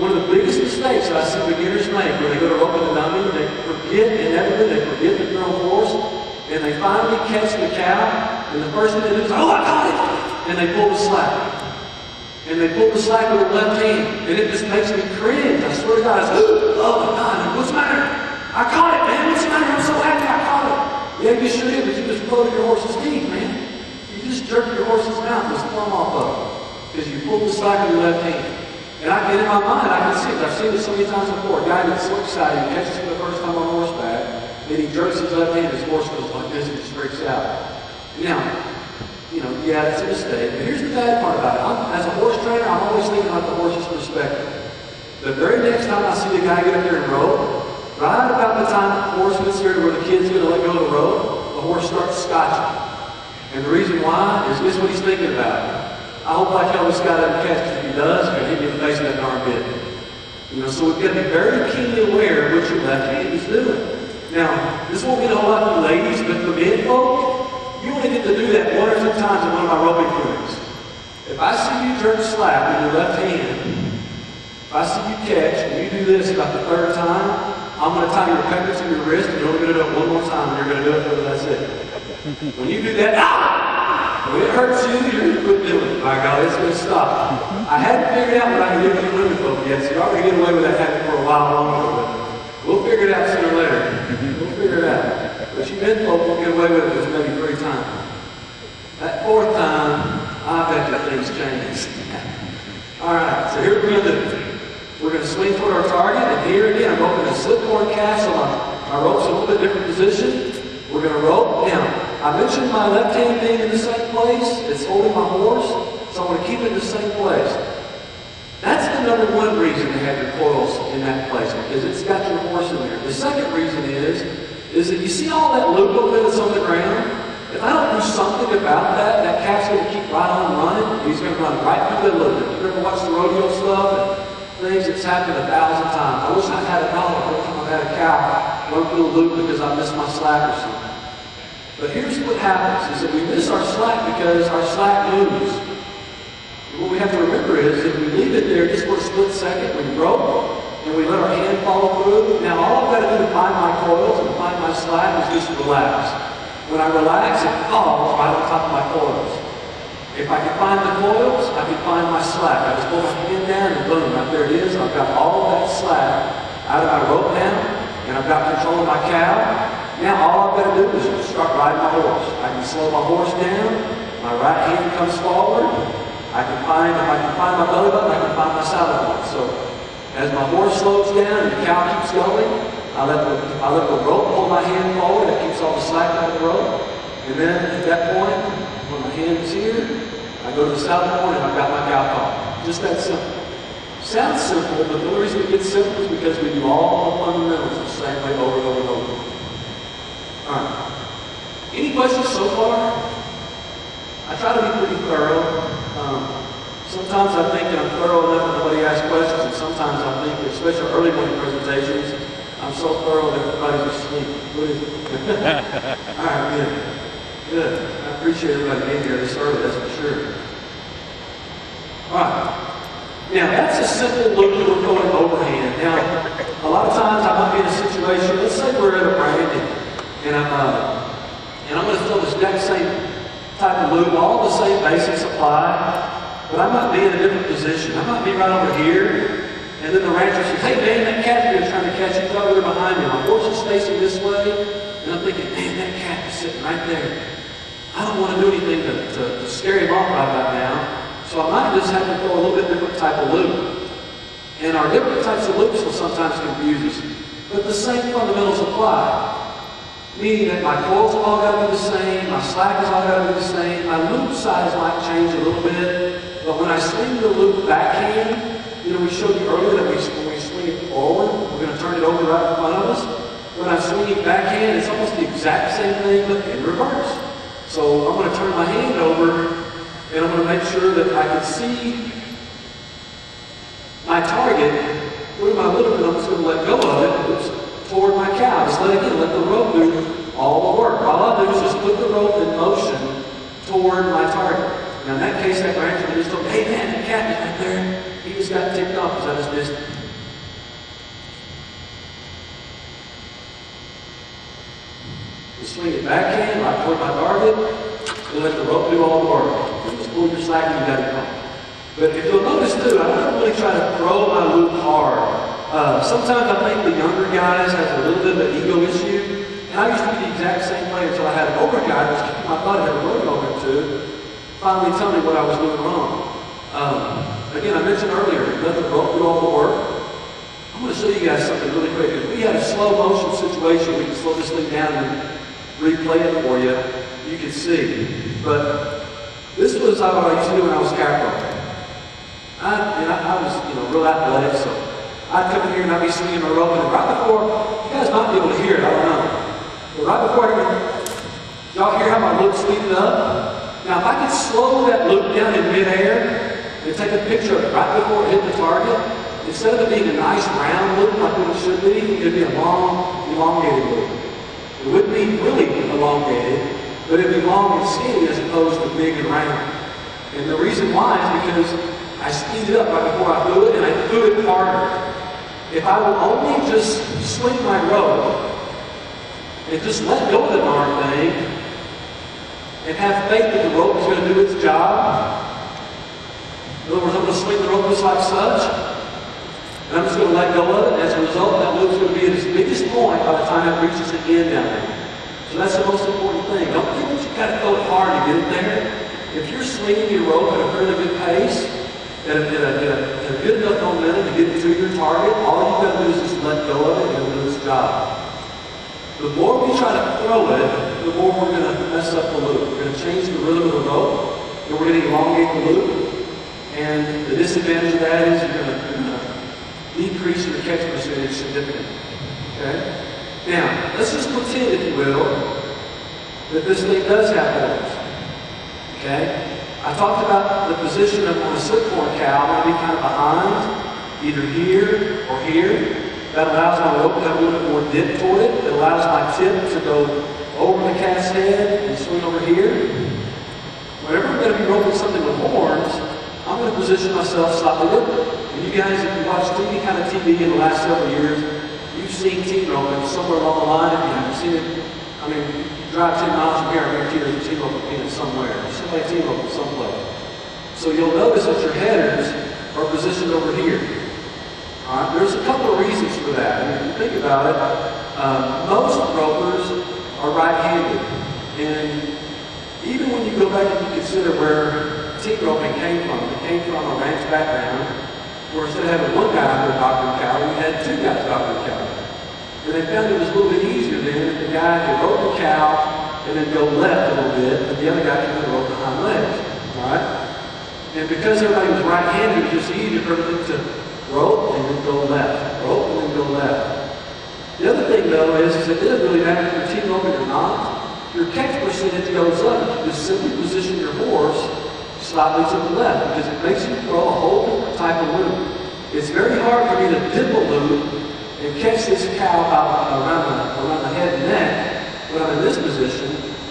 One of the biggest mistakes that I see beginners make when they go to roping the dummy, they forget inevitably, they forget the girl horse, and they finally catch the cow, and the first thing they do is, oh, I caught it! And they pull the slack. And they pull the slack with their left hand, and it just makes me cringe. I swear to God, I say, oh my God, what's the matter? I caught it, man, what's the matter? I'm so happy I caught it. Yeah, you should have, but you just floated your horse's teeth, man. You just your horse's mouth, just plumb off of it. Because you pull the slack with your left hand. And in my mind, I can see it. I've seen it so many times before. A guy gets so excited, he catches for the first time on horseback, then he jerks his left hand, his horse goes like this and just breaks out. Now, yeah, it's a mistake. But here's the bad part about it. As a horse trainer, I'm always thinking about the horse's perspective. The very next time I see the guy get up there and rope, right about the time the horse gets here to where the kid's going to let go of the rope, the horse starts scotching. And the reason why is this what he's thinking about. I hope I tell this guy doesn't catch, because if he does, he's going to hit me in the face with that darn bit. So we've got to be very keenly aware of what your left hand is doing. Now, this won't mean a whole lot for ladies, but for men folk, you only get to do that 1 or 2 times in one of my roping clinics. If I see you jerk slack with your left hand, if I see you catch and you do this about the 3rd time, I'm going to tie your peppers to your wrist and you're only going to do it 1 more time and you're going to do it until that's it. When you do that, when it hurts you, you're going to quit doing it. My God, it's going to stop. I hadn't figured out what I can do with women folk yet, so you're already getting away with that habit for a while longer, but we'll figure it out sooner or later. We'll figure it out. But you men folk won't get away with it just maybe 3 times. That 4th time, I bet that things change. All right, so here's what we're going to do. We're going to swing toward our target, and here again, I'm opening a slipcord cast, so my rope's in a little bit different position. We're going to rope. Now, I mentioned my left hand being in the same place. It's holding my horse, so I want to keep it in the same place. That's the number 1 reason to have your coils in that place, because it's got your horse in there. The second reason is that you see all that loop over that's on the ground? If I don't do something about that, that calf's going to keep right on running, and he's going to run right through the loop. If you ever watch the rodeo stuff and things, it's happened 1,000 times. I wish I had a dollar every time I've had a cow run through the loop because I missed my slack or something. But here's what happens, is that we miss our slack because our slack moves. And what we have to remember is that we leave it there just for a split second, we rope, and we let our hand follow through. Now all I've got to do to find my coils and find my slack is just relax. When I relax, it falls right on top of my coils. If I can find the coils, I can find my slack. I just pull my hand down and boom, right there it is. I've got all of that slack out of my rope now, and I've got control of my cow. Now all I've got to do is start riding my horse. I can slow my horse down, my right hand comes forward. If I can find my belly button, I can find my saddle point. So as my horse slows down and the cow keeps going, I let the rope pull my hand forward. That keeps all the slack out of the rope. And then at that point, when my hand is here, I go to the saddle point and I've got my cow caught. Just that simple. Sounds simple, but the only reason it gets simple is because we do all the fundamentals the same way over and over and over. All right. Any questions so far? I try to be pretty thorough. Sometimes I think that I'm thorough enough that nobody asks questions, and sometimes I think, especially early morning presentations, I'm so thorough that everybody's asleep. All right, good. Good. I appreciate everybody being here this early, that's for sure. All right. Now, that's a simple loop that we're going overhand. Now, a lot of times I might be in a situation, let's say we're at a branding, and I'm going to throw this exact same type of loop, all the same basics apply, but I might be in a different position. I might be right over here, and then the rancher says, hey man, that cat is trying to catch you, it's over there behind me. My horse is facing this way, and I'm thinking, man, that cat is sitting right there. I don't want to do anything to scare him off right about now. So I might just have to throw a little bit different type of loop. And our different types of loops will sometimes confuse us. But the same fundamentals apply. Meaning that my coils have all got to be the same, my slack has all got to be the same, my loop size might change a little bit, but when I swing the loop backhand, we showed you earlier that when we swing it forward, we're going to turn it over right in front of us. When I swing it backhand, it's almost the exact same thing, but in reverse. So I'm going to turn my hand over, and I'm going to make sure that I can see my target. With my little bit, I'm just going to let go of it toward my cow. Just let the rope do all the work. All I do is just put the rope in motion toward my target. Now in that case, that rancher just told me, hey man, that cat is right there. He just got ticked off because I just missed him. Just swing it backhand, right toward my target, and let the rope do all the work. And just pull your slack and you got it gone. But if you'll notice too, I don't really try to throw my loop hard. Sometimes I think the younger guys have a little bit of an ego issue. And I used to be the exact same way until I had an older guy, which I thought I had a rodeo over too. finally tell me what I was doing wrong. Again, I mentioned earlier, let the rope do all the work. I'm going to show you guys something really quick. If we had a slow motion situation, we can slow this thing down and replay it for you. You can see. But this was what I used to do when I was chiropractor. I was, real athletic, so I'd come in here and I'd be swinging my rope, and right before, you guys might be able to hear it, I don't know. But right before, y'all hear how my loop speeded up? Now, if I could slow that loop down in midair and take a picture of it right before it hit the target, instead of it being a nice round loop like what it should be, it'd be a long, elongated loop. It wouldn't be really elongated, but it'd be long and skinny as opposed to big and round. And the reason why is because I speeded up right before I threw it, and I threw it harder. If I would only just swing my rope and just let go of the darn thing and have faith that the rope is going to do its job. In other words, I'm going to swing the rope just like such, and I'm just going to let go of it. As a result, that loop's going to be at its biggest point by the time it reaches the end down there. So that's the most important thing. Don't think that you've got to throw it hard to get it there. If you're swinging your rope at a fairly good pace, at a good enough momentum to get it to your target, all you've got to do is just let go of it and it'll do its job. The more we try to throw it, the more we're going to mess up the loop. We're going to change the rhythm of the rope, and we're going to elongate the loop. And the disadvantage of that is you're going to decrease your catch percentage significantly. Okay? Now, let's just pretend, if you will, that this thing does have horns. Okay? I talked about the position of on a slip-horn cow. I'm going to be kind of behind, either here or here. That allows my rope to have a little bit more dip toward it. It allows my tip to go over the cat's head and swing over here. Whenever I'm going to be roping something with horns, I'm going to position myself slightly different. And you guys, if you watch any kind of TV in the last several years, you've seen team roping somewhere along the line. If you haven't seen it, I mean, you drive 10 miles from here, I guarantee there's a team roping pin somewhere. Somebody team roping someplace. So you'll notice that your headers are positioned over here. All right, there's a couple of reasons for that. I mean, if you think about it, most ropers are right-handed. And even when you go back and you consider where team roping came from, it came from a ranch background, where instead of having one guy out there doctoring cow, we had two guys doctoring cow. And they found it was a little bit easier then if the guy could rope the cow and then go left a little bit, and the other guy could rope the hind legs. All right? And because everybody was right-handed, it was just easier for everything to rope and then go left. Rope and then go left. The other thing, though, is it doesn't really matter if you're team roping or not. Your catch percentage goes up if you just simply position your horse slightly to the left, because it makes you throw a whole different type of loop. It's very hard for me to dip a loop and catch this cow around the head and neck when I'm in this position,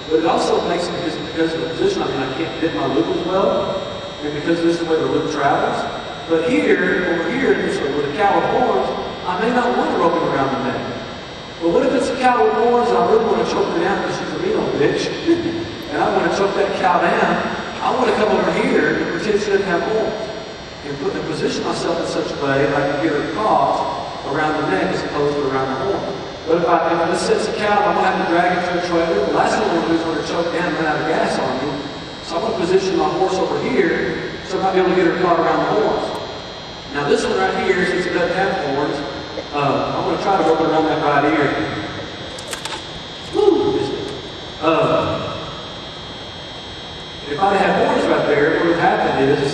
but it also makes it, because of the position, I can't dip my loop as well, and because this is the way the loop travels. But here, over here, with a cow with horns, I may not want to rope it around the neck. But what if it's a cow with horns and I really want to choke her down because she's a mean old bitch, and I want to choke that cow down? I want to come over here and pretend she doesn't have horns and position myself in such a way that I can get her caught around the neck as opposed to around the horn. But if this sets a cow, I'm going to have to drag it to a trailer. The last thing I want to do is want to choke down and run out of gas on me. So I'm going to position my horse over here so I might be able to get her caught around the horns. Now this one right here, since it doesn't have horns, I'm going to try to rope around that right ear. Woo! If I'd had horns right there, what would have happened is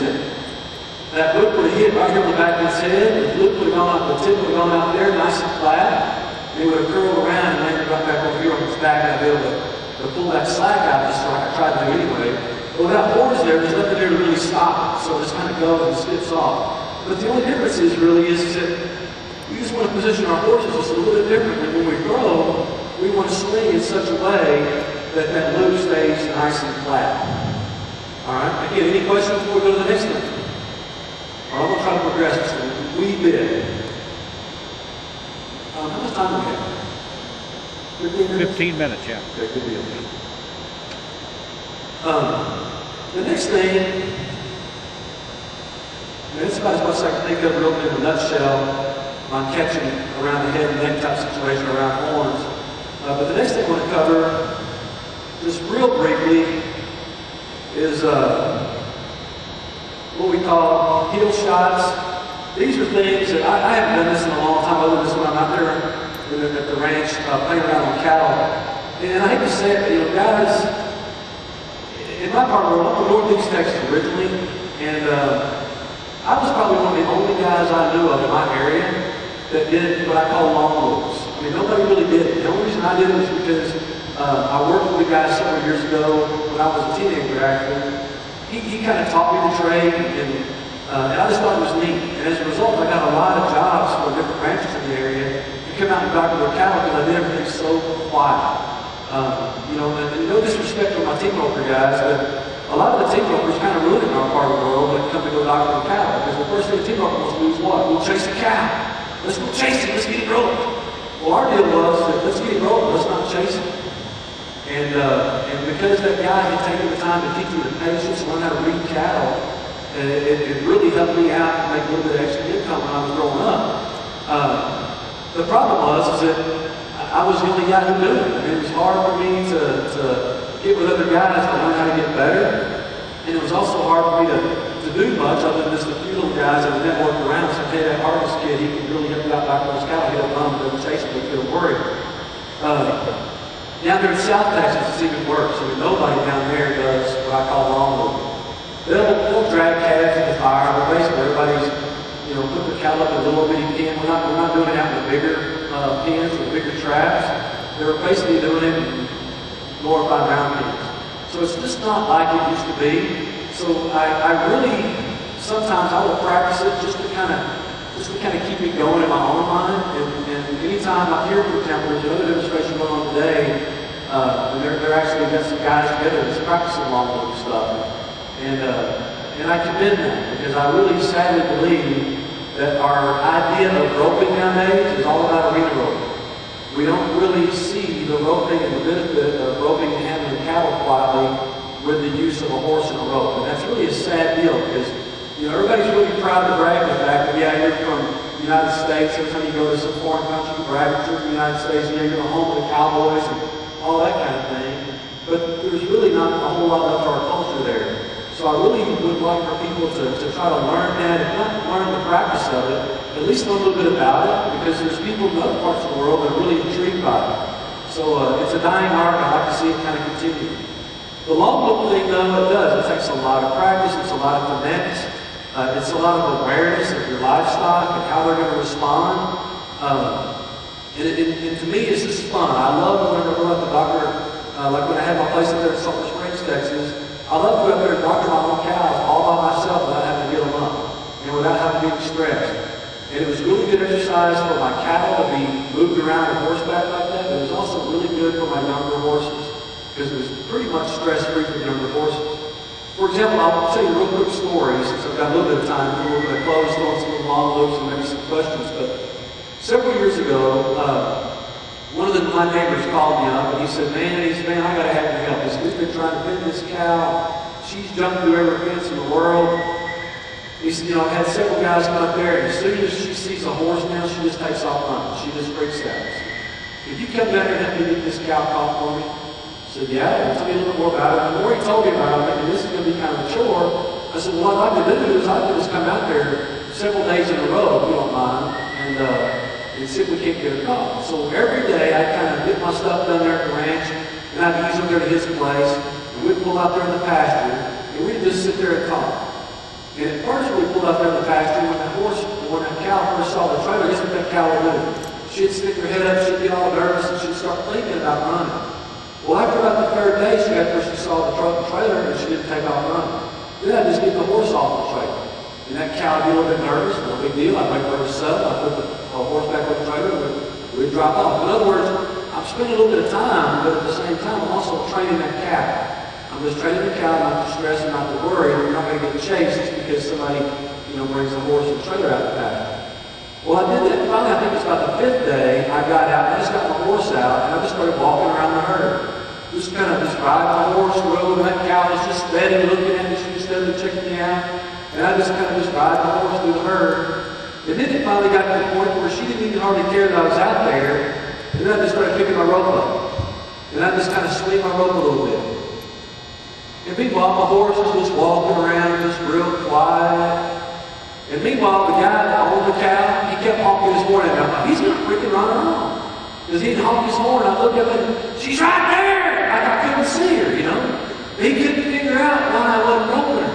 that loop would have hit right here on the back of its head, the loop would have gone out, the tip would have gone out there nice and flat, and it would have curled around and landed right back over here on its back, and I'd be able to pull that slack out just like I tried to do anyway. But without horns there's nothing there to really stop it, so it just kind of goes and skips off. But the only difference is that we just want to position our horses just a little bit differently. When we throw, we want to swing in such a way that that loop stays nice and flat. All right? Again, any questions before we go to the next thing? All right, I'm going to try to progress this a wee bit. How much time do we have? 15 minutes? 15 minutes, yeah. Okay, good deal. The next thing, it's about as much as I can think of real in a nutshell on catching around the head and neck type situation around horns. But the next thing I want to cover, just real briefly, is what we call heel shots. These are things that I haven't done this in a long time, other than this when I'm out there at the ranch playing around on cattle. And I hate to say it, but guys, in my part of the world, I'm from Northeast Texas originally, and I was probably one of the only guys I knew of in my area that did what I call long loops. I mean, nobody really did it. The only reason I did it was because I worked with a guy several years ago when I was a teenager, actually. He kind of taught me the trade, and I just thought it was neat. And as a result, I got a lot of jobs for different ranchers in the area to come out and doctor their cattle because I did everything so quiet. And no disrespect to my team roper guys, but a lot of the team ropers kind of ruin it in our part of the world when it comes to go doctor their cattle. Because the first thing a team roper wants to do is what? We'll chase a cow. Let's go chase it. Let's get it rolling. Well, our deal was that let's get it rolling. Let's not chase it. And because that guy had taken the time to teach me the patience, learn how to read cattle, it really helped me out to make a little bit of extra income when I was growing up. The problem was that I was the only guy who knew it. I mean, it was hard for me to get with other guys to learn how to get better. And it was also hard for me to do much other than just a few little guys that would network around and say, hey, that Hargis kid, he can really help you out back on his cattle. He'll run, he'll chase him, he'll worry. Down there in South Texas, it's even worse. I mean, nobody down there does what I call long loading. They'll drag calves in the fire, but basically everybody's, put their cattle up in a little bitty pen. We're not doing it out in the bigger pens or the bigger traps. They're basically doing it in glorified round pens. So it's just not like it used to be. So I really, sometimes I will practice it just to kind of keep it going in my own mind. And anytime I hear, for example, there's another demonstration going on today, and they're actually got some guys together that's practicing long loop stuff. And I commend that because I really sadly believe that our idea of roping nowadays is all about arena roping. We don't really see the roping and the benefit of roping and handling cattle quietly with the use of a horse and a rope. And that's really a sad deal because everybody's really proud to brag the fact that, yeah, you're from the United States. Every time you go to some foreign country, you brag that you're from the United States. You're the home of the cowboys and all that kind of thing. But there's really not a whole lot left of our culture there. So I really would like for people to try to learn that, if not learn the practice of it, at least know a little bit about it, because there's people in other parts of the world that are really intrigued by it. So it's a dying art, and I'd like to see it kind of continue. The long loop thing, though, it does. It takes a lot of practice, it's a lot of finesse, it's a lot of awareness of your livestock and how they're going to respond. And to me, it's just fun. I love when I go out to the doctor, like when I had my place up there in Sulphur Springs, Texas. I love to go out there and doctor my own cows all by myself without having to get them up and without having to be stressed. And it was really good exercise for my cattle to be moved around on horseback like that, but it was also really good for my younger horses because it was pretty much stress-free for the younger horses. For example, I'll tell you a real quick story since I've got a little bit of time, a little bit of close, throwing some little long loops and maybe some questions. But several years ago, one of my neighbors called me up and he said, man, I gotta have your help. He's been trying to pin this cow. She's jumped through every fence in the world. He said, I've had several guys come up there, and as soon as she sees a horse now, she just takes off running. She just freaks out. Could you come down here and help me get this cow caught for me? I said, yeah, tell me a little bit more about it. And the more he told me about it, thinking this is going to be kind of a chore, I said, well, what I'd like to do is I'd like to just come out there several days in a row, if you don't mind, and see if we can't get her caught. So every day I'd kind of get my stuff done there at the ranch, and I'd ease them there to his place, and we'd pull out there in the pasture, and we'd just sit there and talk. And at first we pulled out there in the pasture, when that cow first saw the trailer, guess what that cow would do? She'd stick her head up, she'd get all nervous, and she'd start thinking about running. Well, after about the third day, she got where she saw the trailer, and she didn't take off running. Then I'd just get the horse off the trailer. And that cow would be a little bit nervous, no big deal. I'd wait for her to settle, I'd put the horse back on the trailer, and we'd drop off. In other words, I'm spending a little bit of time, but at the same time, I'm also training that cow. I'm just training the cow not to stress and not to worry. We're not going to get chased just because somebody, brings a horse and trailer out the pasture. Well, I did that. Finally, I think it's about the fifth day, I got out, and I just got my horse out, and I just started walking around the herd. Just kind of just riding my horse, and that cow was just steady looking at me. She was steadily checking me out. And I just kind of just ride my horse through the herd. And then it finally got to the point where she didn't even hardly care that I was out there. And then I just started picking my rope up. And I just kind of swing my rope a little bit. And meanwhile, my horse is just walking around, just real quiet. And meanwhile, the guy that owned the cow, he kept honking his horn at me. I'm like, he's gonna freaking run her off. Because he'd honk his horn, I looked up and she's right there! Like I couldn't see her, you know? He couldn't figure out why I wasn't roping her.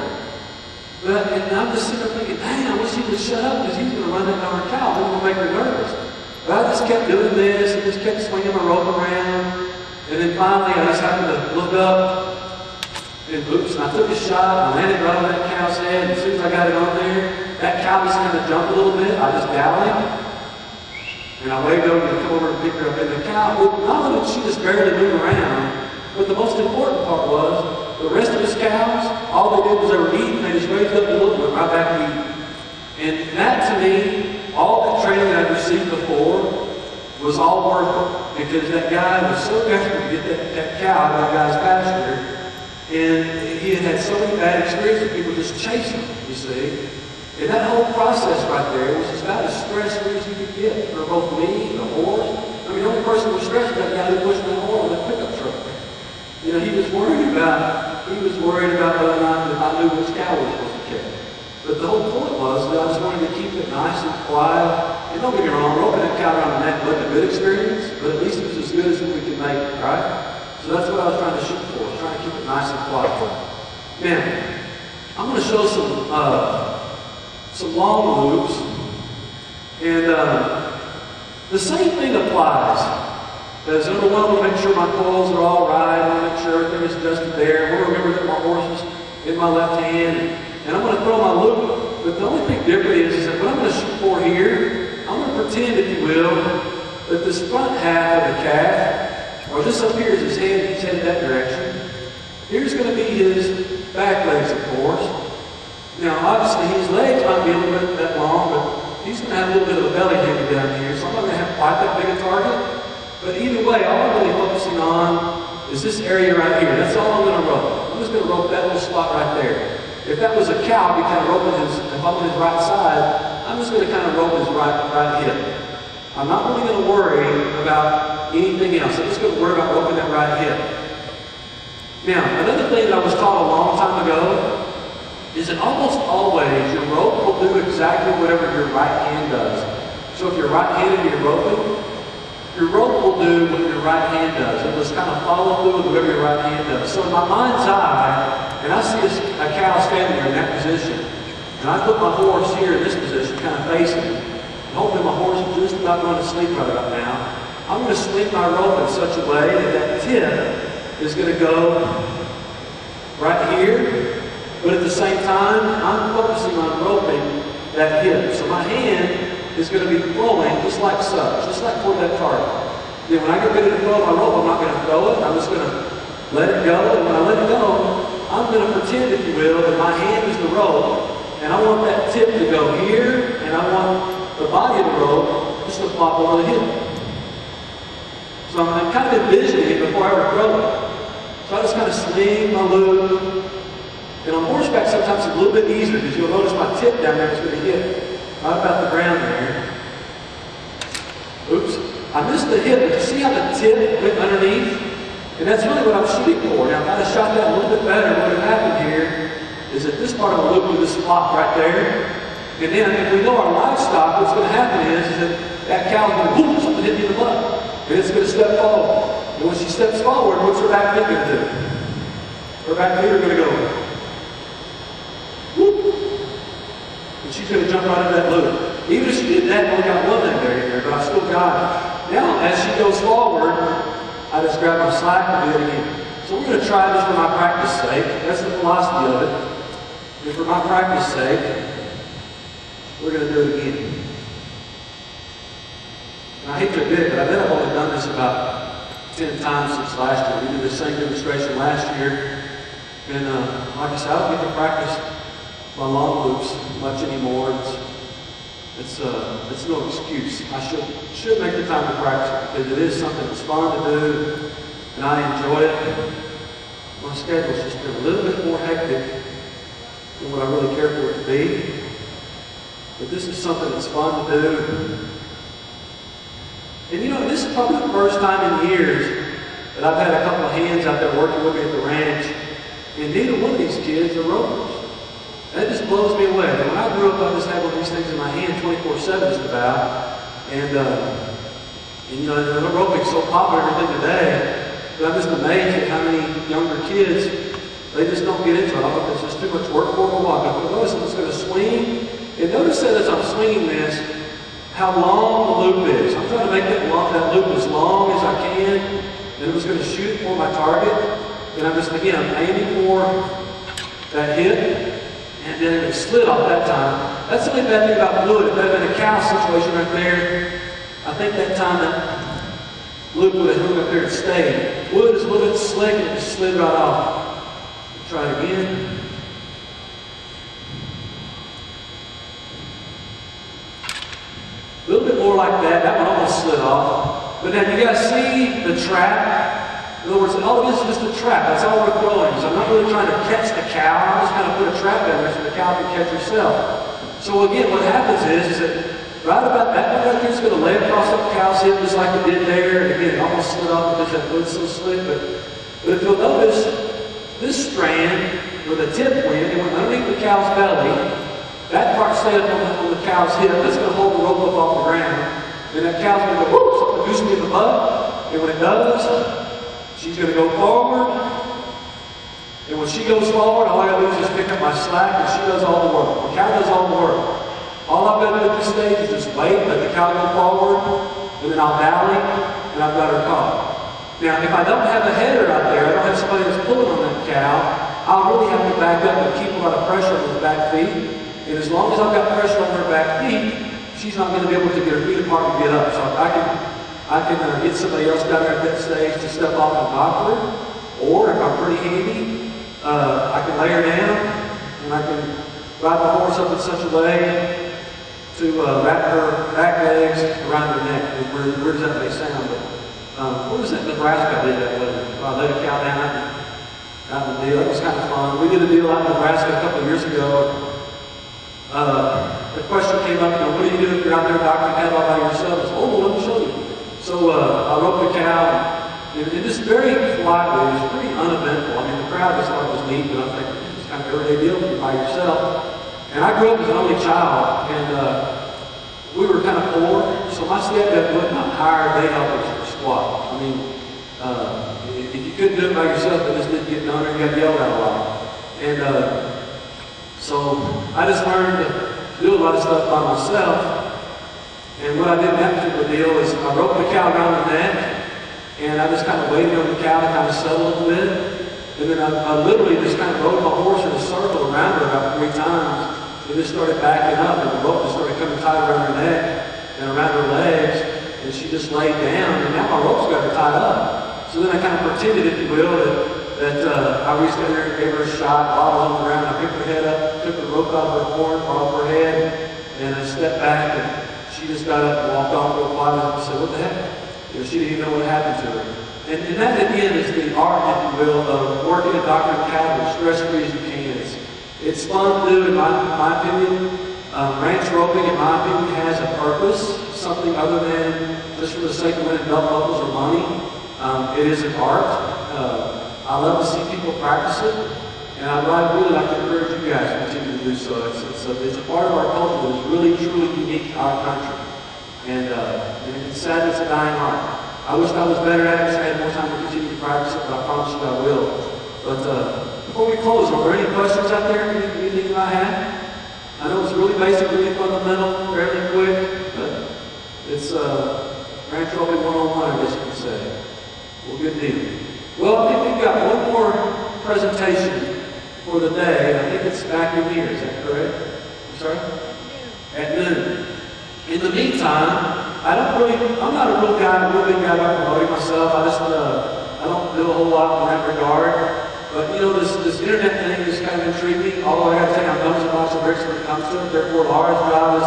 And I'm just sitting there thinking, dang, I wish he would shut up because he's gonna run that darn cow. I'm gonna make her nervous. But I just kept doing this and just kept swinging my rope around. And then finally, I just happened to look up. And oops, and I took a shot, and I landed right on that cow's head. As soon as I got it on there, that cow just kind of jumped a little bit. I just dallied. And I waved over to come over and pick her up. And the cow, not only did she just barely move around, but the most important part was, the rest of his cows, all they did was they were eating, they just raised up and looked, went right back to eating. And that to me, all that training that I'd received before was all worth it. Because that guy was so desperate to get that cow out of that guy's pasture. And he had had so many bad experiences with people just chasing him, you see. And that whole process right there was about as stress-free as you could get for both me and the horse. I mean, the only person who was stressed was that guy who pushed that horse with that pickup truck. You know, he was worried about whether or not I knew which cow we were supposed to catch. But the whole point was that I just wanted to keep it nice and quiet. And don't get me wrong, roping that cow around the neck wasn't a good experience, but at least it was as good as we could make it, right? So that's what I was trying to shoot for, trying to keep it nice and quiet. Now, I'm going to show some long loops, and the same thing applies. As number one, I want to make sure my coils are all right. I want to make sure everything is adjusted there. I want to remember that my horse is in my left hand, and I'm going to throw my loop. But the only big difference is that what I'm going to shoot for here, I'm going to pretend, if you will, that this front half of the calf, or this up here is his head, he's headed that direction. Here's going to be his back legs, of course. Now, obviously, his legs might be a little bit that long, but he's going to have a little bit of a belly hanging down here, so I'm not going to have quite that big a target. But either way, all I'm really focusing on is this area right here. That's all I'm going to rope. I'm just going to rope that little spot right there. If that was a cow, I'd be kind of roping his, if I'm on his right side, I'm just going to kind of rope his right hip. I'm not really going to worry about anything else. I'm just going to worry about roping that right hip. Now, another thing that I was taught a long time ago is that almost always your rope will do exactly whatever your right hand does. So if you're right-handed and you're roping, your rope will do what your right hand does. It will just kind of follow through with whatever your right hand does. So in my mind's eye, and I see a cow standing there in that position, and I put my horse here in this position, kind of facing it, and hopefully my horse is just about going to sleep right about now. I'm going to swing my rope in such a way that that tip is going to go right here, but at the same time, I'm focusing on roping that hip. So my hand is going to be flowing just like such, just like toward that target. Then when I get ready to throw my rope, I'm not going to throw it. I'm just going to let it go. And when I let it go, I'm going to pretend, if you will, that my hand is the rope, and I want that tip to go here, and I want the body of the rope just to flop over the hip. So I'm kind of envisioning it before I ever throw it. So I just kind of swing my loop. And on horseback, sometimes it's a little bit easier because you'll notice my tip down there is going to hit right about the ground there. Oops. I missed the hip, but you see how the tip went underneath? And that's really what I'm shooting for. Now, if I'd have shot that a little bit better, what would have happened here is that this part of the loop would just flop right there. And then if we know our livestock, what's going to happen is that cow is going to boom, something hit me in the butt. And it's going to step forward. And when she steps forward, what's her back feet going to do? Her back feet are going to go, whoop. And she's going to jump right into that loop. Even if she did that, I only got one leg there, but I still got it. Now, as she goes forward, I just grab my slack and do it again. So we're going to try this for my practice sake. That's the philosophy of it. And for my practice sake, we're going to do it again. And I hate to admit it, but I bet I've only done this about 10 times since last year. We did the same demonstration last year. And like I said, I don't get to practice my long loops much anymore. It's no excuse. I should make the time to practice it because it is something that's fun to do, and I enjoy it. My schedule's just been a little bit more hectic than what I really care for it to be. But this is something that's fun to do. And you know, this is probably the first time in years that I've had a couple of hands out there working with me at the ranch And neither one of these kids are ropers. That just blows me away. When I grew up, I just had one of these things in my hand 24/7 just about. And you know, the aerobic's so popular and everything today, but I'm just amazed at how many younger kids, they just don't get into it. I think it's just too much work for them to walk. If you notice it's going to swing, and notice that as I'm swinging this, how long the loop is. I'm trying to make that loop as long as I can, and I'm just going to shoot for my target. And I'm just, again, I'm aiming for that hit, and then it slid off that time. That's the only bad thing about fluid. If that had been a cow situation right there, I think that time that loop would have hung up there and stayed. Wood is a little bit slick, and it just slid right off. Try it again. A little bit more like that. That one almost slid off. But now you guys see the trap? In other words, all of this is just a trap. That's all we're throwing. So I'm not really trying to catch the cow. I'm just kind of put a trap in there so the cow can catch herself. So again, what happens is that right about that one right there is going to lay across that cow's hip just like it did there. And again, it almost slid off because that wood's so slick. But if you'll notice, this strand where the tip went, it went underneath the cow's belly. That part stayed up on the cow's hip. That's going to hold the rope up off the ground. Then that cow's going to go, whoop, something goose me in the butt. And when it does, she's going to go forward. And when she goes forward, all I got to do is just pick up my slack, and she does all the work. The cow does all the work. All I've got to do at this stage is just wait, let the cow go forward, and then I'll dally, and I've got her caught. Now, if I don't have a header out there, I don't have somebody that's pulling on that cow, I'll really have to back up and keep a lot of pressure on the back feet. And as long as I've got pressure on her back feet, she's not going to be able to get her feet apart and get up. So I can get somebody else down there at that stage to step off and knock her. Or if I'm pretty handy, I can lay her down and I can ride the horse up in such a way to wrap her back legs around her neck. And where does that make sound? But where was that Nebraska I did that with? I laid a cow down out in the deal. That was kind of fun. We did a deal out in Nebraska a couple of years ago. The question came up, what do you do if you're out there doctoring cattle all by yourself? I said, oh, well, let me show you. So I roped the cow, and just very quietly, it was pretty uneventful. I mean, the crowd just thought it was neat, but I'm thinking, it's kind of everyday deal for you by yourself. And I grew up as an only child, and we were kind of poor, so my stepdad would not hire day helpers for squat. I mean, if you couldn't do it by yourself, it just didn't get done, or you got yelled at a lot. And so I just learned to do a lot of stuff by myself. And what I did in that particular deal is I roped the cow around the neck, and I just kind of waited on the cow to kind of settle a little bit. And then I literally just kind of rode my horse in a circle around her about 3 times. It just started backing up, and the rope just started coming tight around her neck and around her legs, and she just laid down, and now my rope's got her tied up. So then I kind of pretended, if you will, that I reached in there and gave her a shot while I was on the ground. I picked her head up, took the rope out of her horn, or off her head, and I stepped back, and she just got up and walked off real quiet and said, what the heck? You know, she didn't even know what happened to her. And that, again, is the art, if you will, of working a doctoring cattle as stress-free as you can. It's fun to do, in my opinion. Ranch roping, in my opinion, has a purpose, something other than just for the sake of winning belt buckles or money. It is an art. I love to see people practice it, and I'd really like to encourage you guys to continue to do so. It's a part of our culture that is really, truly unique to our country. And it's sad it's a dying art. I wish I was better at it, so I had more time to continue to practice it, but I promise you I will. But before we close, are there any questions out there? Anything that I have? I know it's really basic, really fundamental, fairly quick, but it's ranch roping 101, I guess you could say. Well, good deal. Well, I think we've got one more presentation for the day. I think it's back in here. Is that correct? I'm sorry? At noon. In the meantime, I'm not a real big guy about promoting myself. I don't do a whole lot in that regard. But you know, this internet thing is kind of intriguing. Although I got to tell you, I'm thumbs and lots of bricks when it comes to it. Therefore, Laura's job is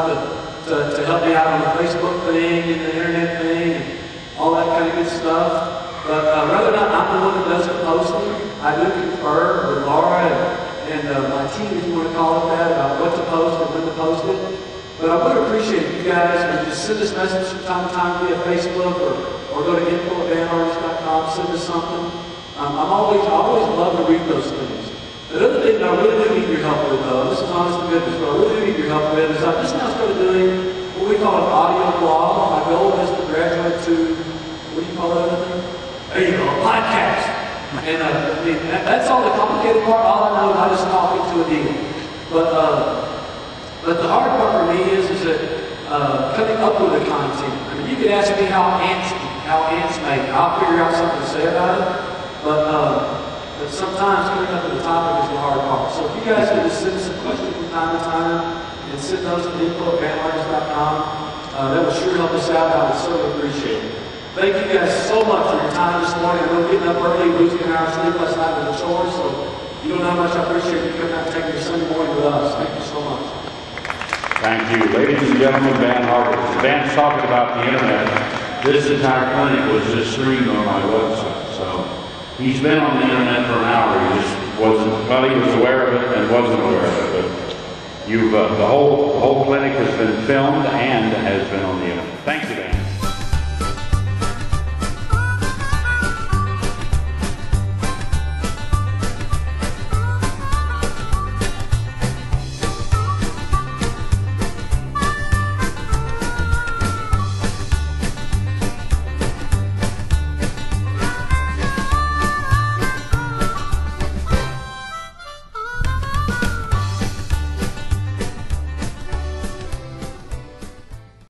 to help me out on the Facebook thing and the internet thing and all that kind of good stuff. But rather not, I'm the one that does the posting. I do confer with Laura and my team, if you want to call it that, about what to post and when to post it. But I would appreciate if you guys would just send us messages from time to time via Facebook or go to info@vanhargis.com, send us something. I always love to read those things. The other thing that I really do need your help with, though, this is honest to goodness, but I really do need your help with is I've just now started doing what we call an audio blog. My goal is to graduate to, what do you call that other thing? There you go, a podcast. And I mean, that's all the complicated part. All I know is I just talking to a deal. But the hard part for me is that coming up with the content. I mean, you could ask me how ants make. I'll figure out something to say about it. But sometimes coming up with the topic is the hard part. So if you guys could just send us some questions from time to time and send those to info@hargis.com, that would sure help us out. I would certainly appreciate it. Thank you guys so much for your time this morning. I know getting up early, losing an hour's sleep last night with the chores, so you don't know how much I appreciate you coming out and taking your Sunday morning with us. Thank you so much. Thank you. Ladies and gentlemen, Van Hargis. Van's talking about the internet. This entire clinic was just streamed on my website, so he's been on the internet for an hour. He just wasn't, well, he was aware of it and wasn't aware of it, but you've, the whole clinic has been filmed and has been on the internet.